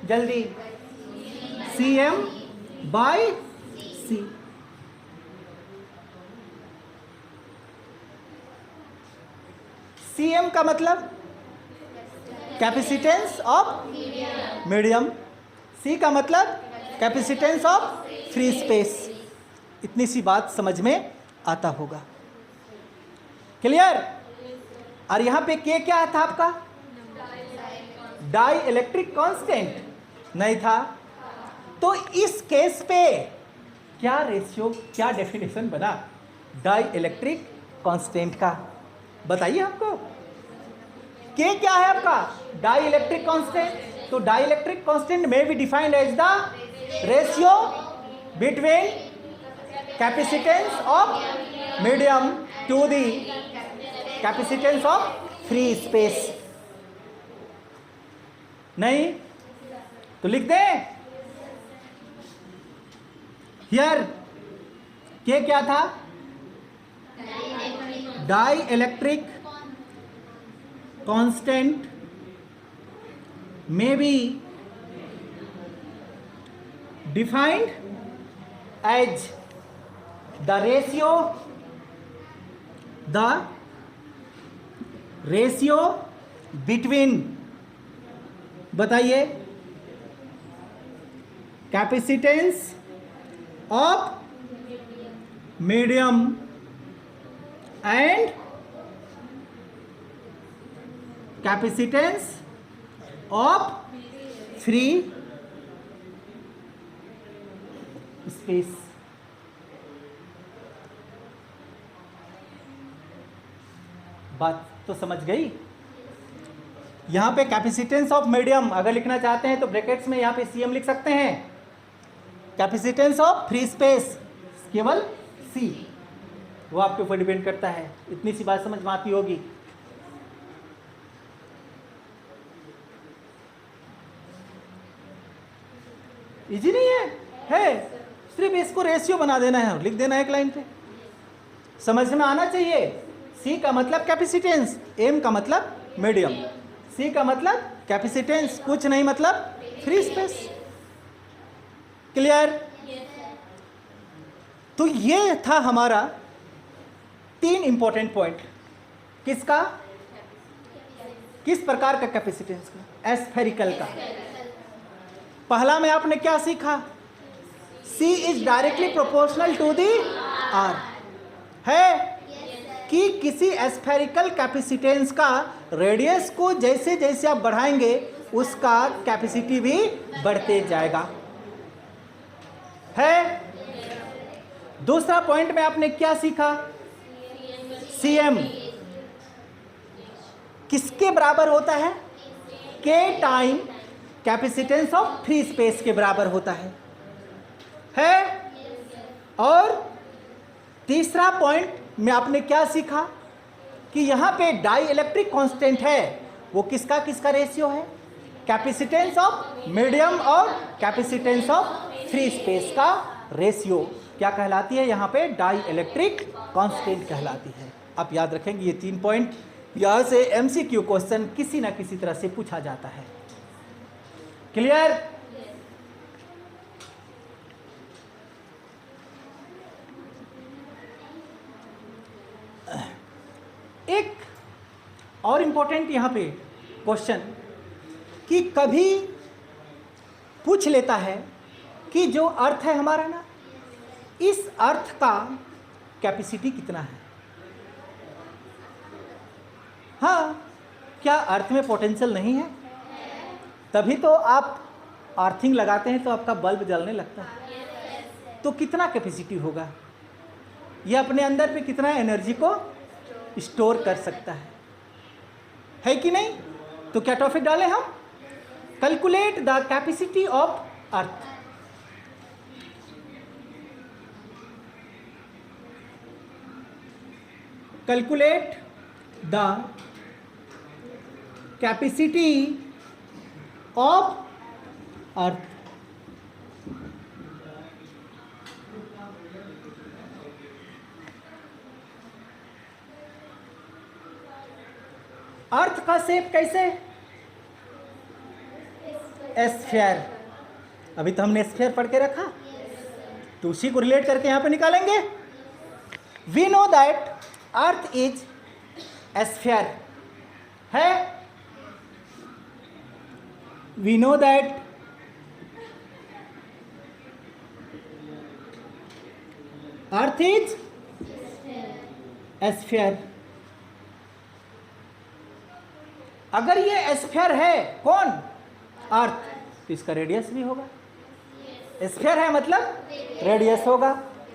जल्दी, CM बाई C। CM का मतलब कैपेसिटेंस ऑफ मीडियम, C का मतलब कैपेसिटेंस ऑफ फ्री स्पेस। इतनी सी बात समझ में आता होगा। क्लियर? और यहाँ पे K क्या था आपका? डाई इलेक्ट्रिक कांस्टेंट नहीं था। तो इस केस पे क्या रेशियो, क्या डेफिनेशन बना डाई इलेक्ट्रिक कांस्टेंट का? बताइए हमको। K क्या है आपका? Dielectric constant. तो dielectric constant may be defined as the ratio between capacitance of medium to the capacitance of free space. नहीं तो लिख दें हियर K क्या था? Dielectric constant may be defined as the ratio between, बताइए, capacitance of medium and capacitance of free space. बात तो समझ गई? यहां पे कैपेसिटेंस ऑफ मीडियम अगर लिखना चाहते हैं तो ब्रैकेट्स में यहां पे CM लिख सकते हैं। कैपेसिटेंस ऑफ फ्री स्पेस केवल C, वो आपके ऊपर डिपेंड करता है। इतनी सी बात समझ में आती होगी। इजी नहीं है, सिर्फ इसको रेशियो बना देना है और लिख देना है एक लाइन पे। समझ में आना चाहिए। C का मतलब कैपेसिटेंस, M का मतलब मीडियम, C का मतलब कैपेसिटेंस, कुछ नहीं मतलब फ्री स्पेस। क्लियर? तो ये था हमारा 3 इंपॉर्टेंट पॉइंट। किसका? किस प्रकार का कैपेसिटेंस का? एस्फेरिकल का। पहला में आपने क्या सीखा? C is directly proportional to the R है कि किसी एस्फेरिकल कैपेसिटेंस का रेडियस को जैसे जैसे आप बढ़ाएंगे उसका कैपेसिटी भी बढ़ते जाएगा है। दूसरा पॉइंट में आपने क्या सीखा? CM किसके बराबर होता है? K time capacitance of free space के बराबर होता है। और तीसरा पॉइंट में आपने क्या सीखा कि यहां पे डाई इलेक्ट्रिक कांस्टेंट है, वो किसका किसका रेशियो है? कैपेसिटेंस ऑफ मीडियम और कैपेसिटेंस ऑफ फ्री स्पेस का रेशियो क्या कहलाती है? यहां पे डाई इलेक्ट्रिक कांस्टेंट कहलाती है। आप याद रखेंगे ये 3 पॉइंट, यहां से MCQ क्वेश्चन किसी ना किसी तरह से पूछा जाता है। क्लियर? एक और इंपॉर्टेंट यहां पे क्वेश्चन कि कभी पूछ लेता है कि जो अर्थ है हमारा ना, इस अर्थ का कैपेसिटी कितना है? हाँ, क्या अर्थ में पोटेंशियल नहीं है? तभी तो आप अर्थिंग लगाते हैं तो आपका बल्ब जलने लगता है। तो कितना कैपेसिटी होगा? यह अपने अंदर पे कितना एनर्जी को स्टोर कर सकता है कि नहीं? तो क्या टॉपिक डालें हम? Calculate the capacity of earth. Calculate the capacity of earth. Earth का शेप कैसे? स्फीयर। अभी तो हमने स्फीयर पढ़ के रखा, तो उसी को रिलेट करके यहाँ पे निकालेंगे। We know that earth is sphere है, we know that earth is sphere. अगर ये स्फीयर है कौन, अर्थ, तो इसका रेडियस भी होगा। स्फीयर है मतलब रेडियस होगा।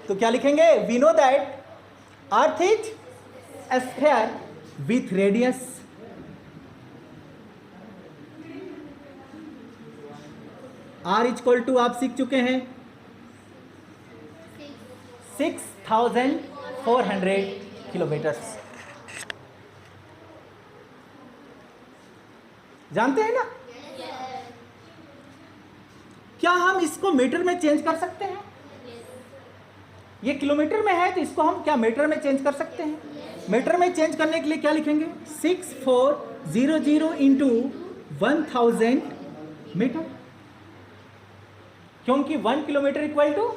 तो क्या लिखेंगे, we know that earth is sphere with radius. R equal to आप सीख चुके हैं 6400 किलोमीटर्स, जानते हैं ना। क्या हम इसको मीटर में चेंज कर सकते हैं? ये किलोमीटर में है तो इसको हम क्या मीटर में चेंज कर सकते हैं? मीटर में चेंज करने के लिए क्या लिखेंगे, 6400 इंटू 1000 मीटर, क्योंकि 1 किलोमीटर इक्वल टू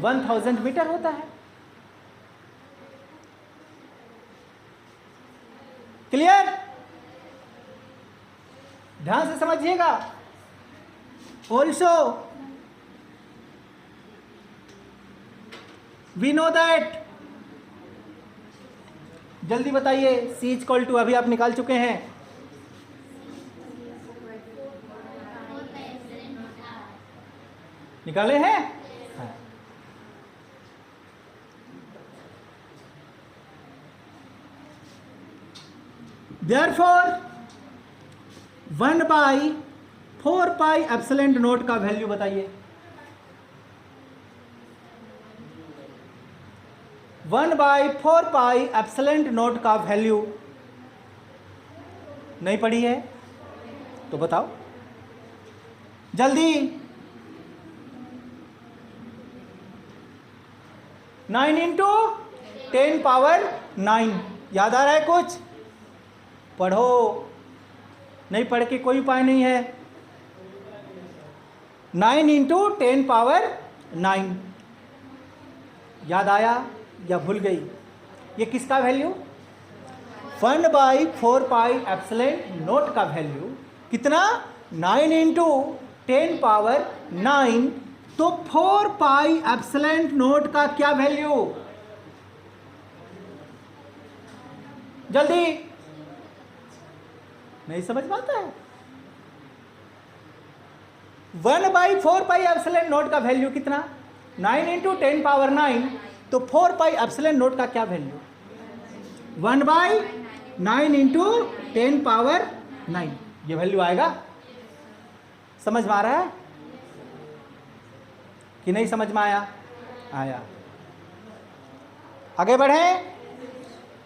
1000 मीटर होता है। क्लियर? ध्यान से समझिएगा। ऑल्सो वी नो दैट, जल्दी बताइए, सी इक्वल टू अभी आप निकाल चुके हैं, निकाले हैं। देयरफॉर 1/4 पाई एप्सिलॉन नॉट का वैल्यू बताइए। 1/4 पाई एप्सिलॉन नॉट का वैल्यू नहीं पढ़ी है तो बताओ जल्दी। 9 इंटू 10 पावर 9, याद आ रहा है कुछ? पढ़ो, नहीं पढ़ के कोई उपाय नहीं है। 9 इंटू 10 पावर 9, याद आया या भूल गई? ये किसका वैल्यू? 1/4 पाई एप्सिलॉन नॉट का वैल्यू कितना? 9 इंटू 10 पावर 9, तो 4 पाई एप्सिलॉन नॉट का क्या वैल्यू? जल्दी, नहीं समझ पाता है? 1/4 पाई एप्सिलॉन नॉट का वैल्यू कितना? 9 इंटू 10 पावर 9, तो 4 पाई एप्सिलॉन नॉट का क्या वैल्यू? 1/9 इंटू 10 पावर 9, ये वैल्यू आएगा। समझ में आ रहा है कि नहीं समझ में आया? आया। आगे बढ़े,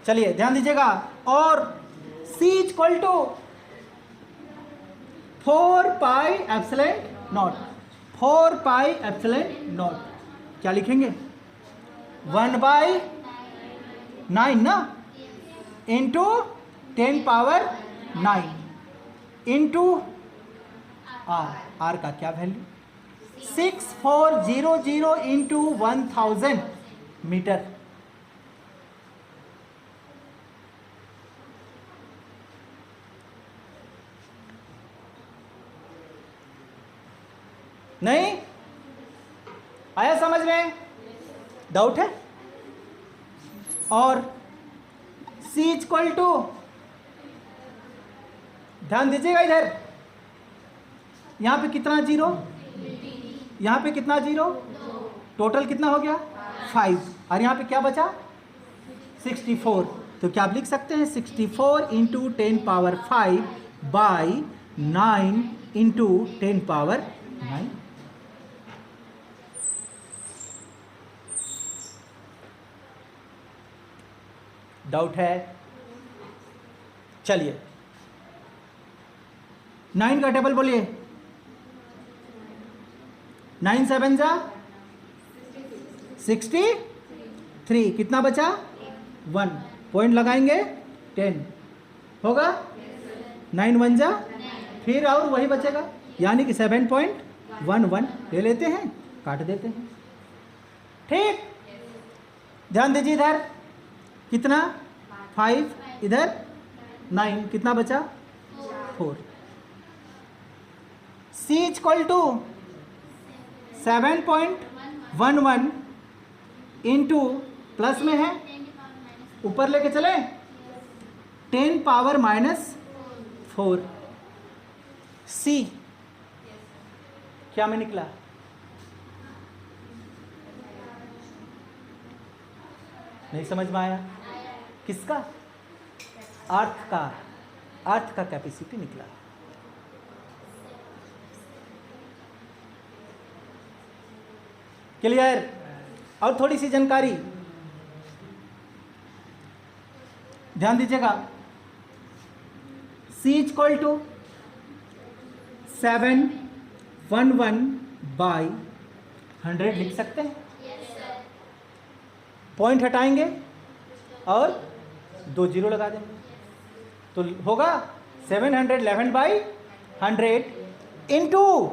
चलिए ध्यान दीजिएगा। और C equal to 4 pi epsilon naught, 4 pi epsilon naught क्या लिखेंगे? 1/9 ना, इंटू 10 पावर 9 इंटू आर का क्या वैल्यू? 6400 into 1000 metre. नहीं आया समझ में? डाउट है? और C इक्वल टू, ध्यान दीजिएगा इधर, यहां पे कितना जीरो, यहां पे कितना जीरो, टोटल कितना हो गया? 5, और यहां पे क्या बचा? 64। तो क्या आप लिख सकते हैं 64 into 10 power 5 by 9 into 10 power 9। Doubt है? चलिए 9 का टेबल बोलिए। 9 7 जा 63, कितना बचा? 1, पॉइंट लगाएंगे 10 होगा। 9 1 जा, फिर और वही बचेगा यानी कि 7.11 ले लेते हैं, काट देते हैं। ठीक, ध्यान दीजिए इधर कितना 5, इधर 9, कितना बचा 4। C equal to 7.11 into plus में है, ऊपर लेके चले 10 पावर -4। C क्या में निकला? नहीं समझ में आया? किसका? अर्थ का कैपेसिटी निकला। क्लियर? और थोड़ी सी जानकारी ध्यान दीजिएगा। C इक्वल टू 711/100 लिख सकते हैं। पॉइंट हटाएंगे और 2 जीरो लगा देंगे तो होगा 711/100 इंटू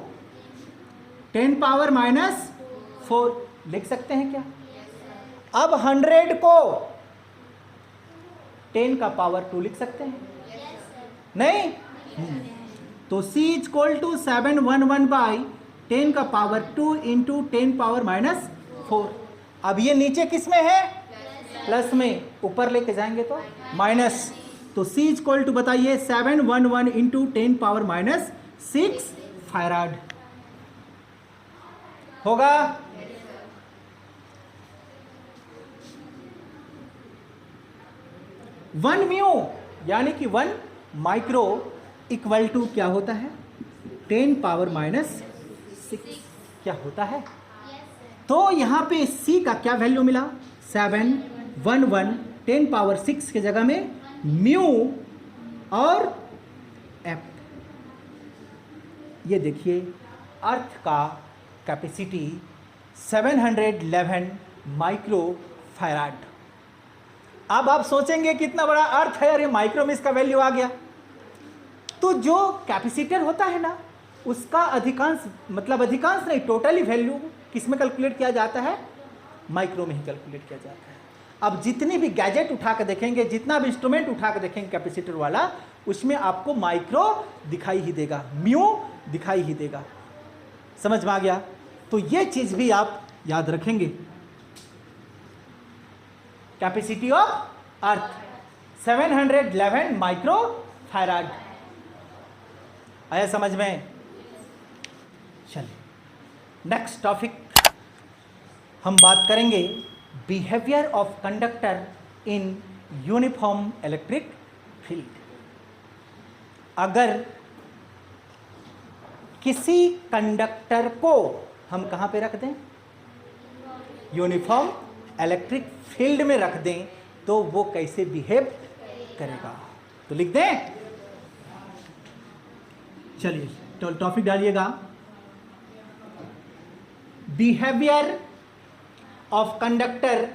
10 पावर -4 लिख सकते हैं क्या? अब 100 को 10 का पावर 2 लिख सकते हैं, नहीं? तो C इक्वल टू 711/10 का पावर 2 इंटू 10 पावर -4। अब ये नीचे किस में है? प्लस में, ऊपर लेके जाएंगे तो माइनस। तो C इक्वल टू बताइए 711 इंटू 10 पावर -6 फैराड होगा। वन म्यू यानी कि 1 माइक्रो इक्वल टू क्या होता है? 10 पावर -6 क्या होता है? तो यहां पे C का क्या वैल्यू मिला? 711 10 पावर 6 के जगह में म्यू और एफ। ये देखिए अर्थ का कैपेसिटी 711 माइक्रो फैराड। अब आप सोचेंगे कितना बड़ा अर्थ है, अरे माइक्रो में इसका वैल्यू आ गया। तो जो कैपेसिटर होता है ना, उसका अधिकांश नहीं, टोटली वैल्यू किस में कैलकुलेट किया जाता है? माइक्रो में ही कैलकुलेट किया जाता है। अब जितनी भी गैजेट उठा के देखेंगे, जितना भी इंस्ट्रूमेंट उठा के देखेंगे कैपेसिटर वाला, उसमें आपको माइक्रो दिखाई ही देगा, म्यू दिखाई ही देगा। समझ में आ गया? तो ये चीज भी आप याद रखेंगे। Capacity of earth 711 micro farad. आया समझ में? चलिए नेक्स्ट टॉपिक हम बात करेंगे behaviour of conductor in uniform electric field. अगर किसी कंडक्टर को हम कहां पे रख दें? यूनिफॉर्म इलेक्ट्रिक फील्ड में रख दें तो वो कैसे बिहेव करेगा, तो लिख दें। चलिए तो टॉपिक डालिएगा, बिहेवियर ऑफ कंडक्टर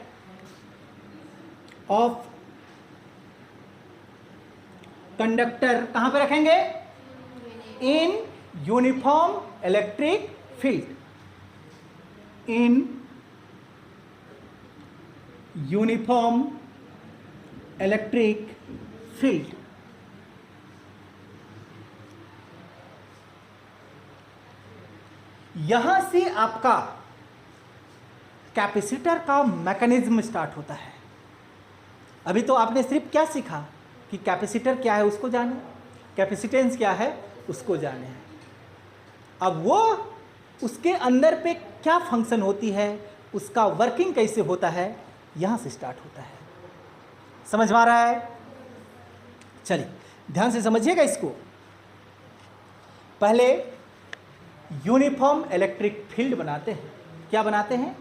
कहां पे रखेंगे? इन यूनिफॉर्म इलेक्ट्रिक फील्ड। इन यूनिफॉर्म इलेक्ट्रिक फील्ड। यहां से आपका कैपेसिटर का मैकेनिज्म स्टार्ट होता है। अभी तो आपने सिर्फ क्या सीखा कि कैपेसिटर क्या है उसको जाने, कैपेसिटेंस क्या है उसको जाने। अब वो उसके अंदर पे क्या फंक्शन होती है, उसका वर्किंग कैसे होता है, यहां से स्टार्ट होता है। समझ में आ रहा है? चलिए ध्यान से समझिएगा इसको। पहले यूनिफॉर्म इलेक्ट्रिक फील्ड बनाते हैं। क्या बनाते हैं?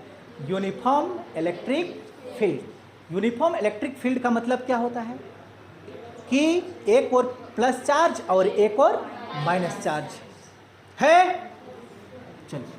Uniform electric field. Uniform electric field का मतलब क्या होता है कि एक और प्लस चार्ज और एक और माइनस चार्ज है। चलिए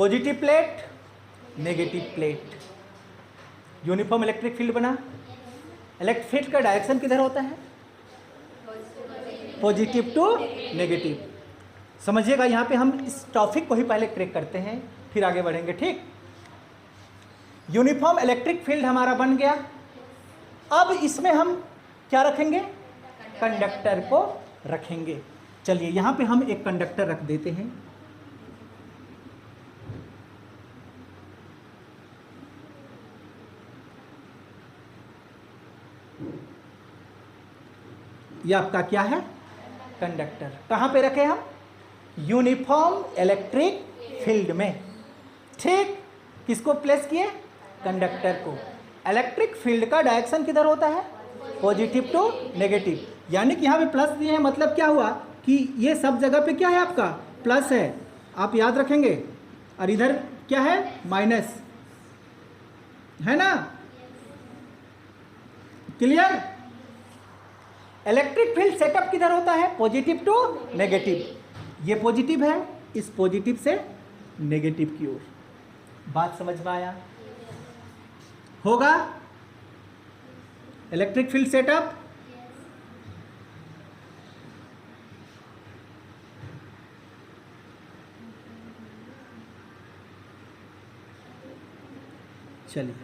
positive plate, negative plate, uniform electric field बना। इलेक्ट्रिक फील्ड का डायरेक्शन किधर होता है? Positive to negative. समझिएगा, यहाँ पे हम इस टॉपिक को ही पहले क्रैक करते हैं, फिर आगे बढ़ेंगे, ठीक। यूनिफॉर्म इलेक्ट्रिक फील्ड हमारा बन गया। अब इसमें हम क्या रखेंगे? कंडक्टर को रखेंगे। चलिए यहाँ पे हम एक कंडक्टर रख देते हैं। ये आपका क्या है? कंडक्टर। कहाँ पे रखे हम? यूनिफॉर्म इलेक्ट्रिक फील्ड में, ठीक। किसको प्लेस किए? कंडक्टर को। इलेक्ट्रिक फील्ड का डायरेक्शन किधर होता है? Positive to negative. यानी कि यहाँ पे प्लस दिए हैं, मतलब क्या हुआ कि ये सब जगह पे क्या है आपका? प्लस है, आप याद रखेंगे। और इधर क्या है? माइनस, है ना? क्लियर? इलेक्ट्रिक फील्ड सेटअप किधर होता है? Positive to negative. ये पॉजिटिव है, इस पॉजिटिव से नेगेटिव की ओर। बात समझ में आया होगा? Electric field setup. चलिए,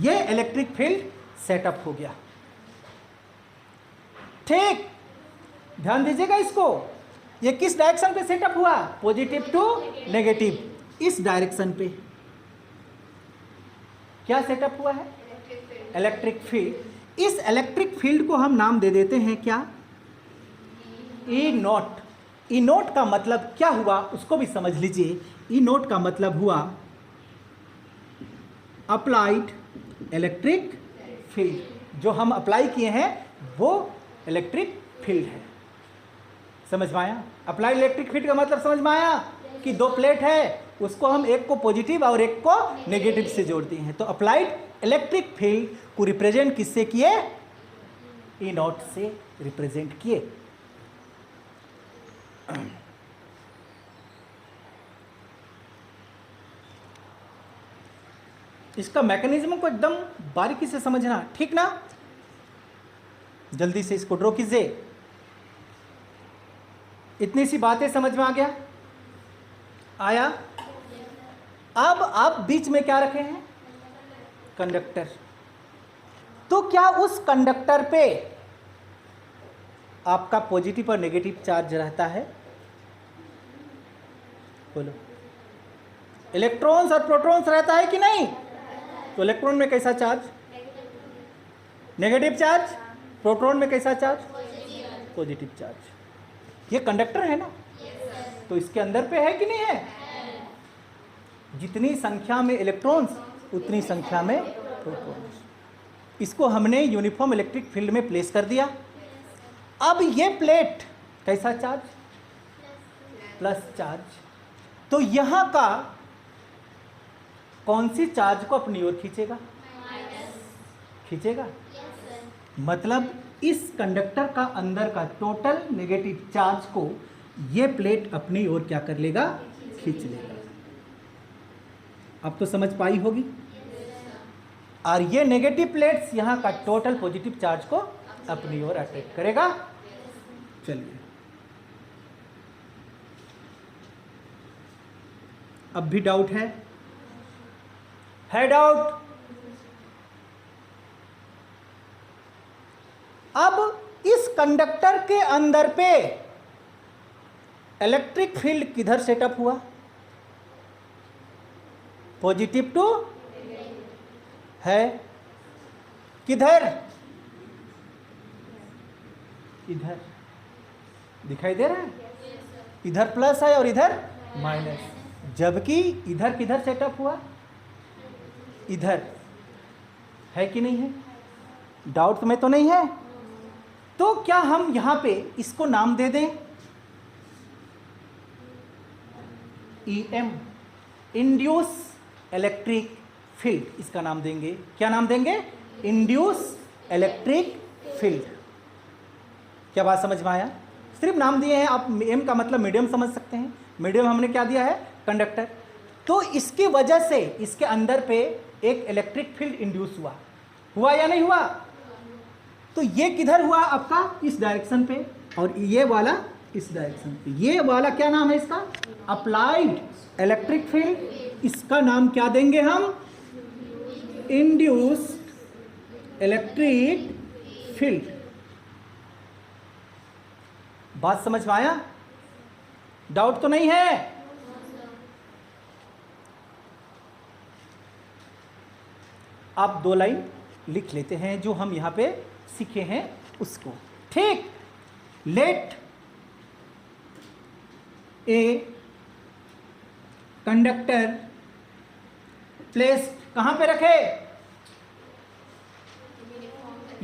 ये इलेक्ट्रिक फील्ड सेटअप हो गया, ठीक। ध्यान दीजिएगा इसको। ये किस डायरेक्शन पे सेटअप हुआ? Positive to negative. इस डायरेक्शन पे क्या सेटअप हुआ है? Electric field. इस इलेक्ट्रिक फील्ड को हम नाम दे देते हैं क्या? ई नॉट। ई नॉट का मतलब क्या हुआ उसको भी समझ लीजिए। ई नॉट का मतलब हुआ अप्लाइड इलेक्ट्रिक फील्ड। जो हम अप्लाई किए हैं वो इलेक्ट्रिक फील्ड है। समझ में आया? अप्लाइड इलेक्ट्रिक फील्ड का मतलब समझ में आया कि दो प्लेट है, उसको हम एक को पॉजिटिव और एक को नेगेटिव से जोड़ते हैं। तो अप्लाइड इलेक्ट्रिक फील्ड को रिप्रेजेंट किससे किए? ई नॉट से रिप्रेजेंट किए। इसका मैकेनिज्म को एकदम बारीकी से समझना, ठीक ना? जल्दी से इसको ड्रॉ कीजिए। इतनी सी बातें समझ में आ गया? आया? अब आप बीच में क्या रखे हैं? कंडक्टर। तो क्या उस कंडक्टर पे आपका पॉजिटिव और नेगेटिव चार्ज रहता है? बोलो। इलेक्ट्रॉन्स और प्रोटॉन्स रहता है कि नहीं? तो इलेक्ट्रॉन में कैसा चार्ज? Negative charge. प्रोटॉन में कैसा चार्ज? Positive charge. ये कंडक्टर है ना, तो इसके अंदर पे है कि नहीं है? जितनी संख्या में इलेक्ट्रॉन्स उतनी संख्या में प्रोटॉन्स। इसको हमने यूनिफॉर्म इलेक्ट्रिक फील्ड में प्लेस कर दिया। अब ये प्लेट कैसा चार्ज? Plus charge. तो यहां का कौन सी चार्ज को अपनी ओर खींचेगा? खींचेगा। मतलब इस कंडक्टर का अंदर का टोटल नेगेटिव चार्ज को ये प्लेट अपनी ओर क्या कर लेगा? खींच लेगा। अब तो समझ पाई होगी। और ये नेगेटिव प्लेट्स यहाँ का टोटल पॉजिटिव चार्ज को अपनी ओर अट्रैक्ट करेगा। चलिए, अब भी डाउट है? डाउट? अब इस कंडक्टर के अंदर पे इलेक्ट्रिक फील्ड किधर सेटअप हुआ? पॉजिटिव टू है। किधर? इधर। दिखाई दे रहा है? इधर प्लस है और इधर माइनस। जबकि इधर किधर सेटअप हुआ? इधर। है कि नहीं है? डाउट में तो नहीं है? तो क्या हम यहां पे इसको नाम दे दें EM, इंड्यूस इलेक्ट्रिक फील्ड? इसका नाम देंगे, क्या नाम देंगे? Induce electric field. क्या बात समझ में आया? सिर्फ नाम दिए हैं आप। M का मतलब मीडियम समझ सकते हैं। मीडियम हमने क्या दिया है? कंडक्टर। तो इसकी वजह से इसके अंदर पे एक इलेक्ट्रिक फील्ड इंड्यूस हुआ या नहीं हुआ? तो ये किधर हुआ आपका? इस डायरेक्शन पे, और ये वाला इस डायरेक्शन पे। ये वाला क्या नाम है इसका? Applied electric field. इसका नाम क्या देंगे हम? Induced electric field. बात समझ में आया? डाउट तो नहीं है? आप 2 लाइन लिख लेते हैं जो हम यहां पे सीखे हैं उसको। ठीक, लेट ए कंडक्टर प्लेस्ड, कहां पे रखे?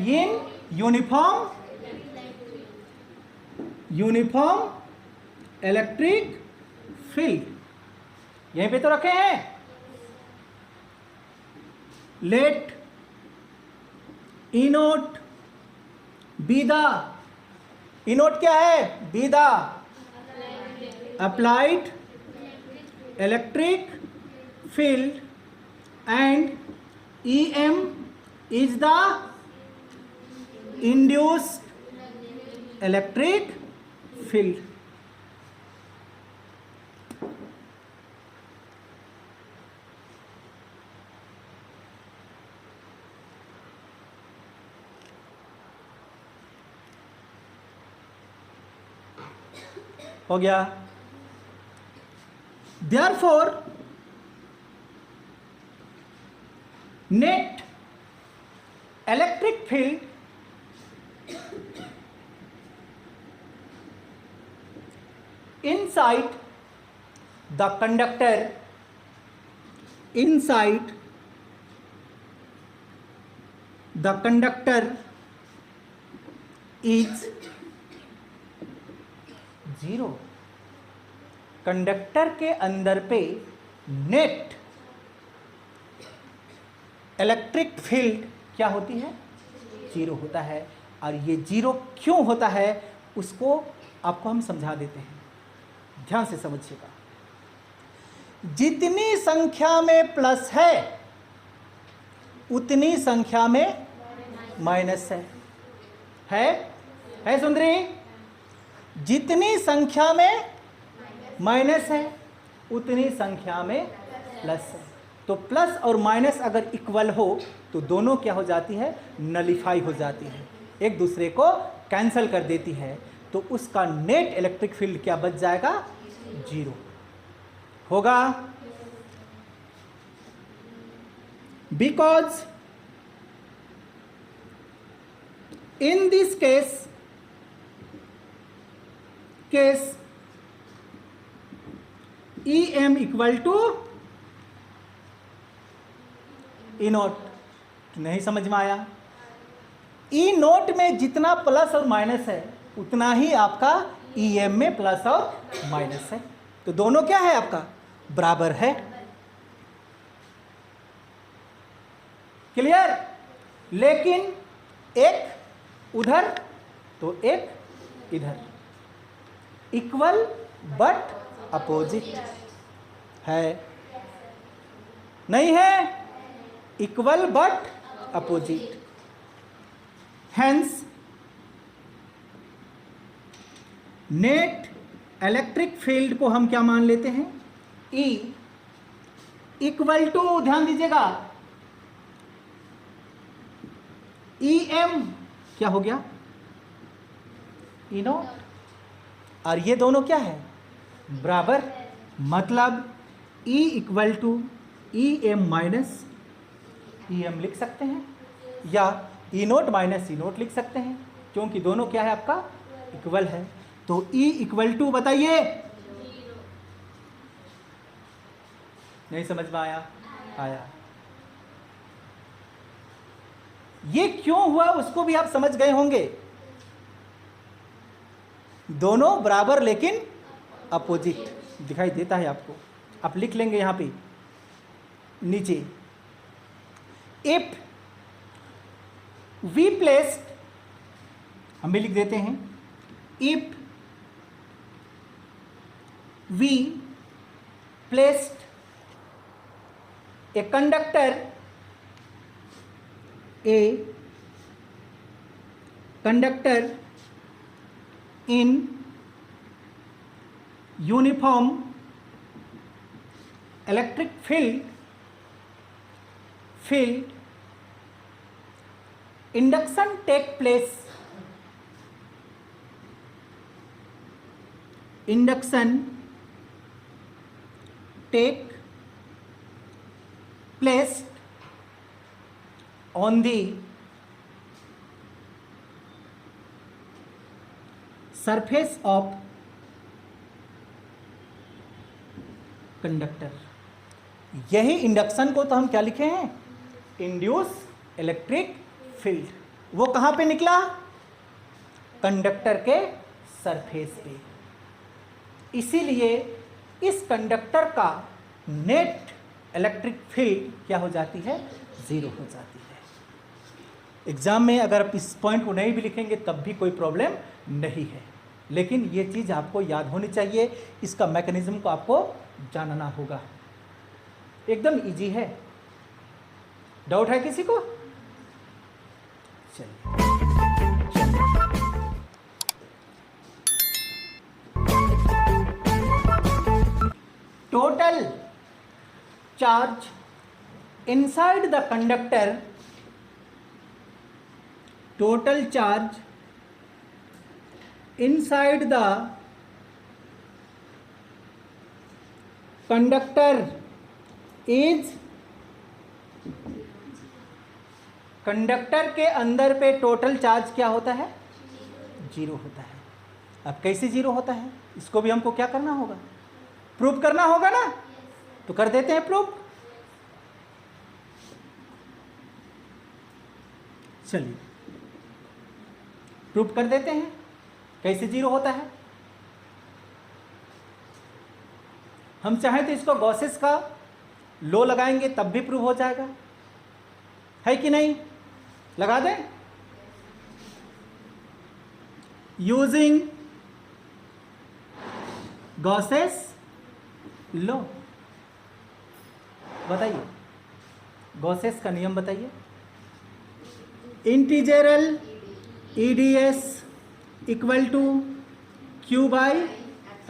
इन यूनिफॉर्म इलेक्ट्रिक फील्ड, यहीं पे तो रखे हैं। Let E naught be the, E naught क्या है? Be the applied electric field and E m is the induced electric field. हो गया? Therefore, net electric field inside the conductor is 0। Conductor के अंदर पे नेट इलेक्ट्रिक फील्ड क्या होती है? 0 होता है। और ये 0 क्यों होता है उसको आपको हम समझा देते हैं, ध्यान से समझिएगा। जितनी संख्या में प्लस है उतनी संख्या में माइनस है सुंदरी? जितनी संख्या में माइनस है उतनी संख्या में प्लस है। तो प्लस और माइनस अगर इक्वल हो तो दोनों क्या हो जाती है? नलिफाई हो जाती है, एक दूसरे को कैंसल कर देती है। तो उसका नेट इलेक्ट्रिक फील्ड क्या बच जाएगा? 0 होगा। Because in this case E m equal to E naught. नहीं समझ में आया? ई नोट में जितना प्लस और माइनस है उतना ही आपका ई एम में प्लस और माइनस है। तो दोनों क्या है आपका? बराबर है। क्लियर? लेकिन एक उधर तो एक इधर, इक्वल बट अपोजिट है, नहीं है? Equal but opposite. Hence net electric field को हम क्या मान लेते हैं? E इक्वल टू, ध्यान दीजिएगा, ई एम क्या हो गया? E naught. और ये दोनों क्या है? बराबर। मतलब E equal to E M minus E M लिख सकते हैं, या E naught minus E naught लिख सकते हैं, क्योंकि दोनों क्या है आपका? इक्वल है। तो E इक्वल टू बताइए, नहीं समझ में आया? आया। ये क्यों हुआ उसको भी आप समझ गए होंगे। दोनों बराबर लेकिन अपोजिट दिखाई देता है आपको। आप लिख लेंगे यहां पे नीचे, इफ वी प्लेस्ड, हम भी लिख देते हैं, if we placed a conductor in uniform electric field induction take place on the surface of conductor. यही इंडक्शन को तो हम क्या लिखे हैं, इंड्यूस इलेक्ट्रिक फील्ड। वो कहां पे निकला, कंडक्टर के सरफेस पे। इसीलिए इस कंडक्टर का नेट इलेक्ट्रिक फील्ड क्या हो जाती है, जीरो हो जाती है। एग्जाम में अगर आप इस पॉइंट को नहीं भी लिखेंगे तब भी कोई प्रॉब्लम नहीं है, लेकिन ये चीज़ आपको याद होनी चाहिए, इसका मैकेनिज्म को आपको जानना होगा। एकदम इजी है। डाउट है किसी को? चलिए total charge inside the conductor, total charge inside the conductor is, conductor के अंदर पे टोटल चार्ज क्या होता है, जीरो होता है। अब कैसे जीरो होता है, इसको भी हमको क्या करना होगा, प्रूव करना होगा ना, तो कर देते हैं प्रूव। चलिए प्रूव कर देते हैं कैसे जीरो होता है। हम चाहें तो इसको गॉसेस का लो लगाएंगे तब भी प्रूव हो जाएगा, है कि नहीं, लगा दें। यूजिंग गॉसेस लो, बताइए गॉसेस का नियम बताइए। Integral EDS equal to Q by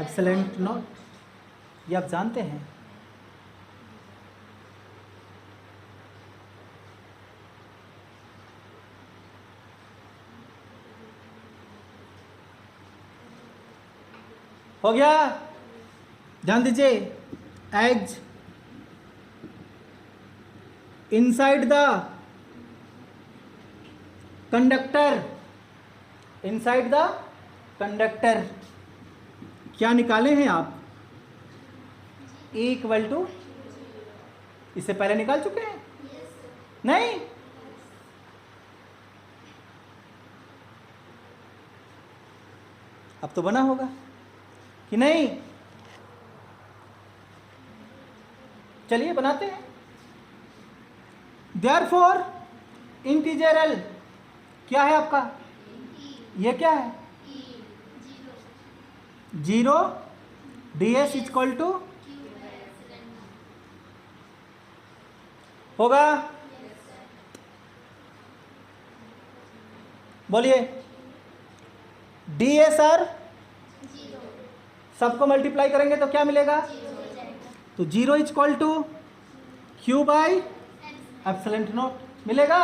epsilon naught, ये आप जानते हैं। हो गया, ध्यान दीजिए। As inside the conductor, inside the conductor क्या निकाले हैं आप, E इक्वल टू, इससे पहले निकाल चुके हैं नहीं, अब तो बना होगा कि नहीं। चलिए बनाते हैं। देयरफॉर इंटीजरल क्या है आपका, ये क्या है, zero D S equal to होगा, बोलिए। डी एस आर सबको मल्टीप्लाई करेंगे तो क्या मिलेगा, तो zero equal to Q by epsilon naught मिलेगा।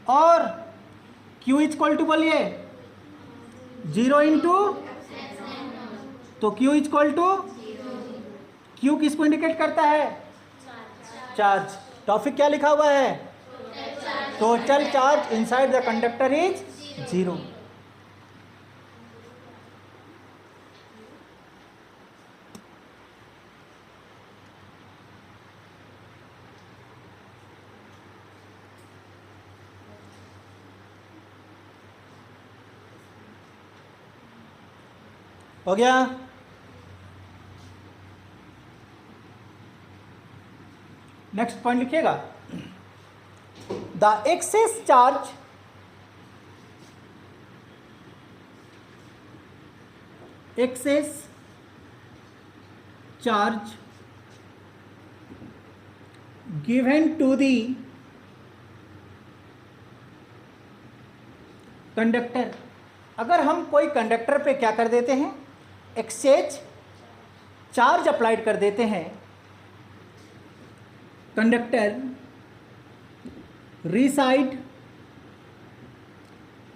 और Q इक्वल टू बोलिए जीरो इंटू, तो Q इक्वल टू, Q किसको इंडिकेट करता है, चार्ज। टॉपिक क्या लिखा हुआ है, total charge inside the conductor is zero. हो गया। नेक्स्ट पॉइंट लिखिएगा। The excess charge given to the conductor. अगर हम कोई कंडक्टर पे क्या कर देते हैं, एक्सचेंज चार्ज अप्लाइड कर देते हैं, conductor reside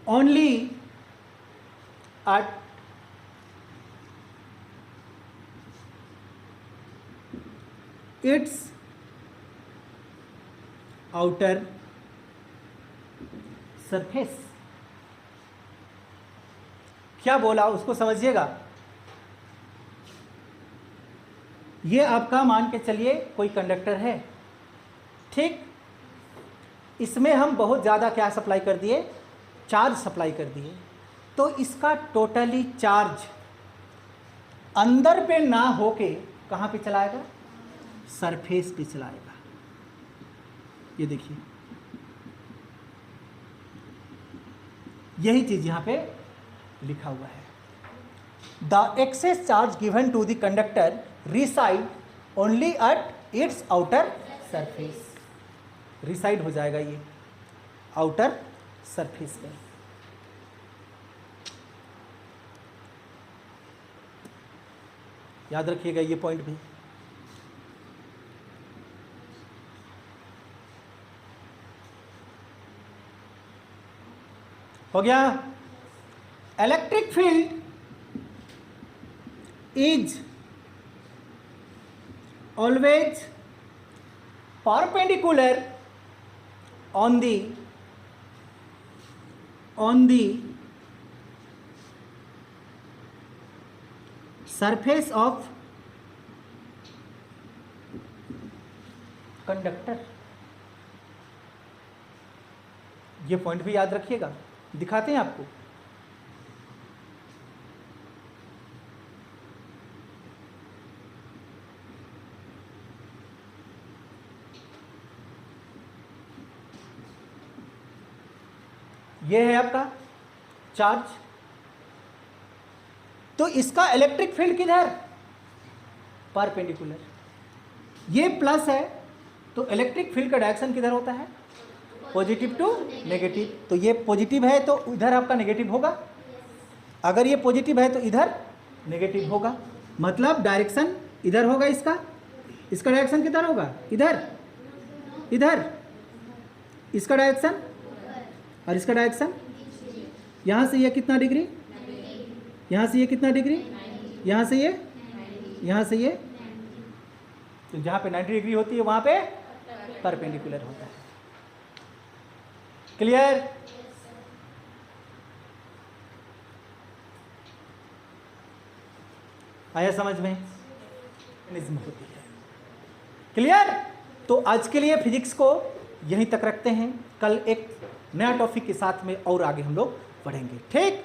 only at its outer surface। क्या बोला उसको समझिएगा। ये आपका मान के चलिए कोई कंडक्टर है, ठीक, इसमें हम बहुत ज़्यादा क्या सप्लाई कर दिए, चार्ज सप्लाई कर दिए, तो इसका टोटली चार्ज अंदर पे ना होके कहाँ पे चलाएगा, सरफेस पे चलाएगा। ये देखिए, यही चीज़ यहाँ पे लिखा हुआ है। The excess charge given to the conductor reside only at its outer surface. Reside हो जाएगा ये आउटर सरफेस पे। याद रखिएगा ये पॉइंट भी। हो गया। Electric field is always perpendicular on the surface of conductor। ये पॉइंट भी याद रखिएगा, दिखाते हैं आपको। ये है आपका चार्ज, तो इसका इलेक्ट्रिक फील्ड किधर, परपेंडिकुलर। ये प्लस है तो इलेक्ट्रिक फील्ड का डायरेक्शन किधर होता है, पॉजिटिव टू नेगेटिव। तो ये पॉजिटिव है तो इधर आपका नेगेटिव होगा, अगर ये पॉजिटिव है तो इधर नेगेटिव होगा, मतलब डायरेक्शन इधर होगा इसका। इसका डायरेक्शन किधर होगा, इधर, इधर। इसका डायरेक्शन और इसका डायरेक्शन, यहाँ से ये कितना डिग्री, यहाँ से ये कितना डिग्री, यहाँ से ये, यहाँ से ये, तो जहाँ पे 90 डिग्री होती है वहाँ पे परपेंडिकुलर होता है। क्लियर? आया समझ में? मैकेनिज्म होती है। क्लियर? तो आज के लिए फिजिक्स को यहीं तक रखते हैं, कल एक नया टॉपिक के साथ में और आगे हम लोग बढ़ेंगे। ठीक?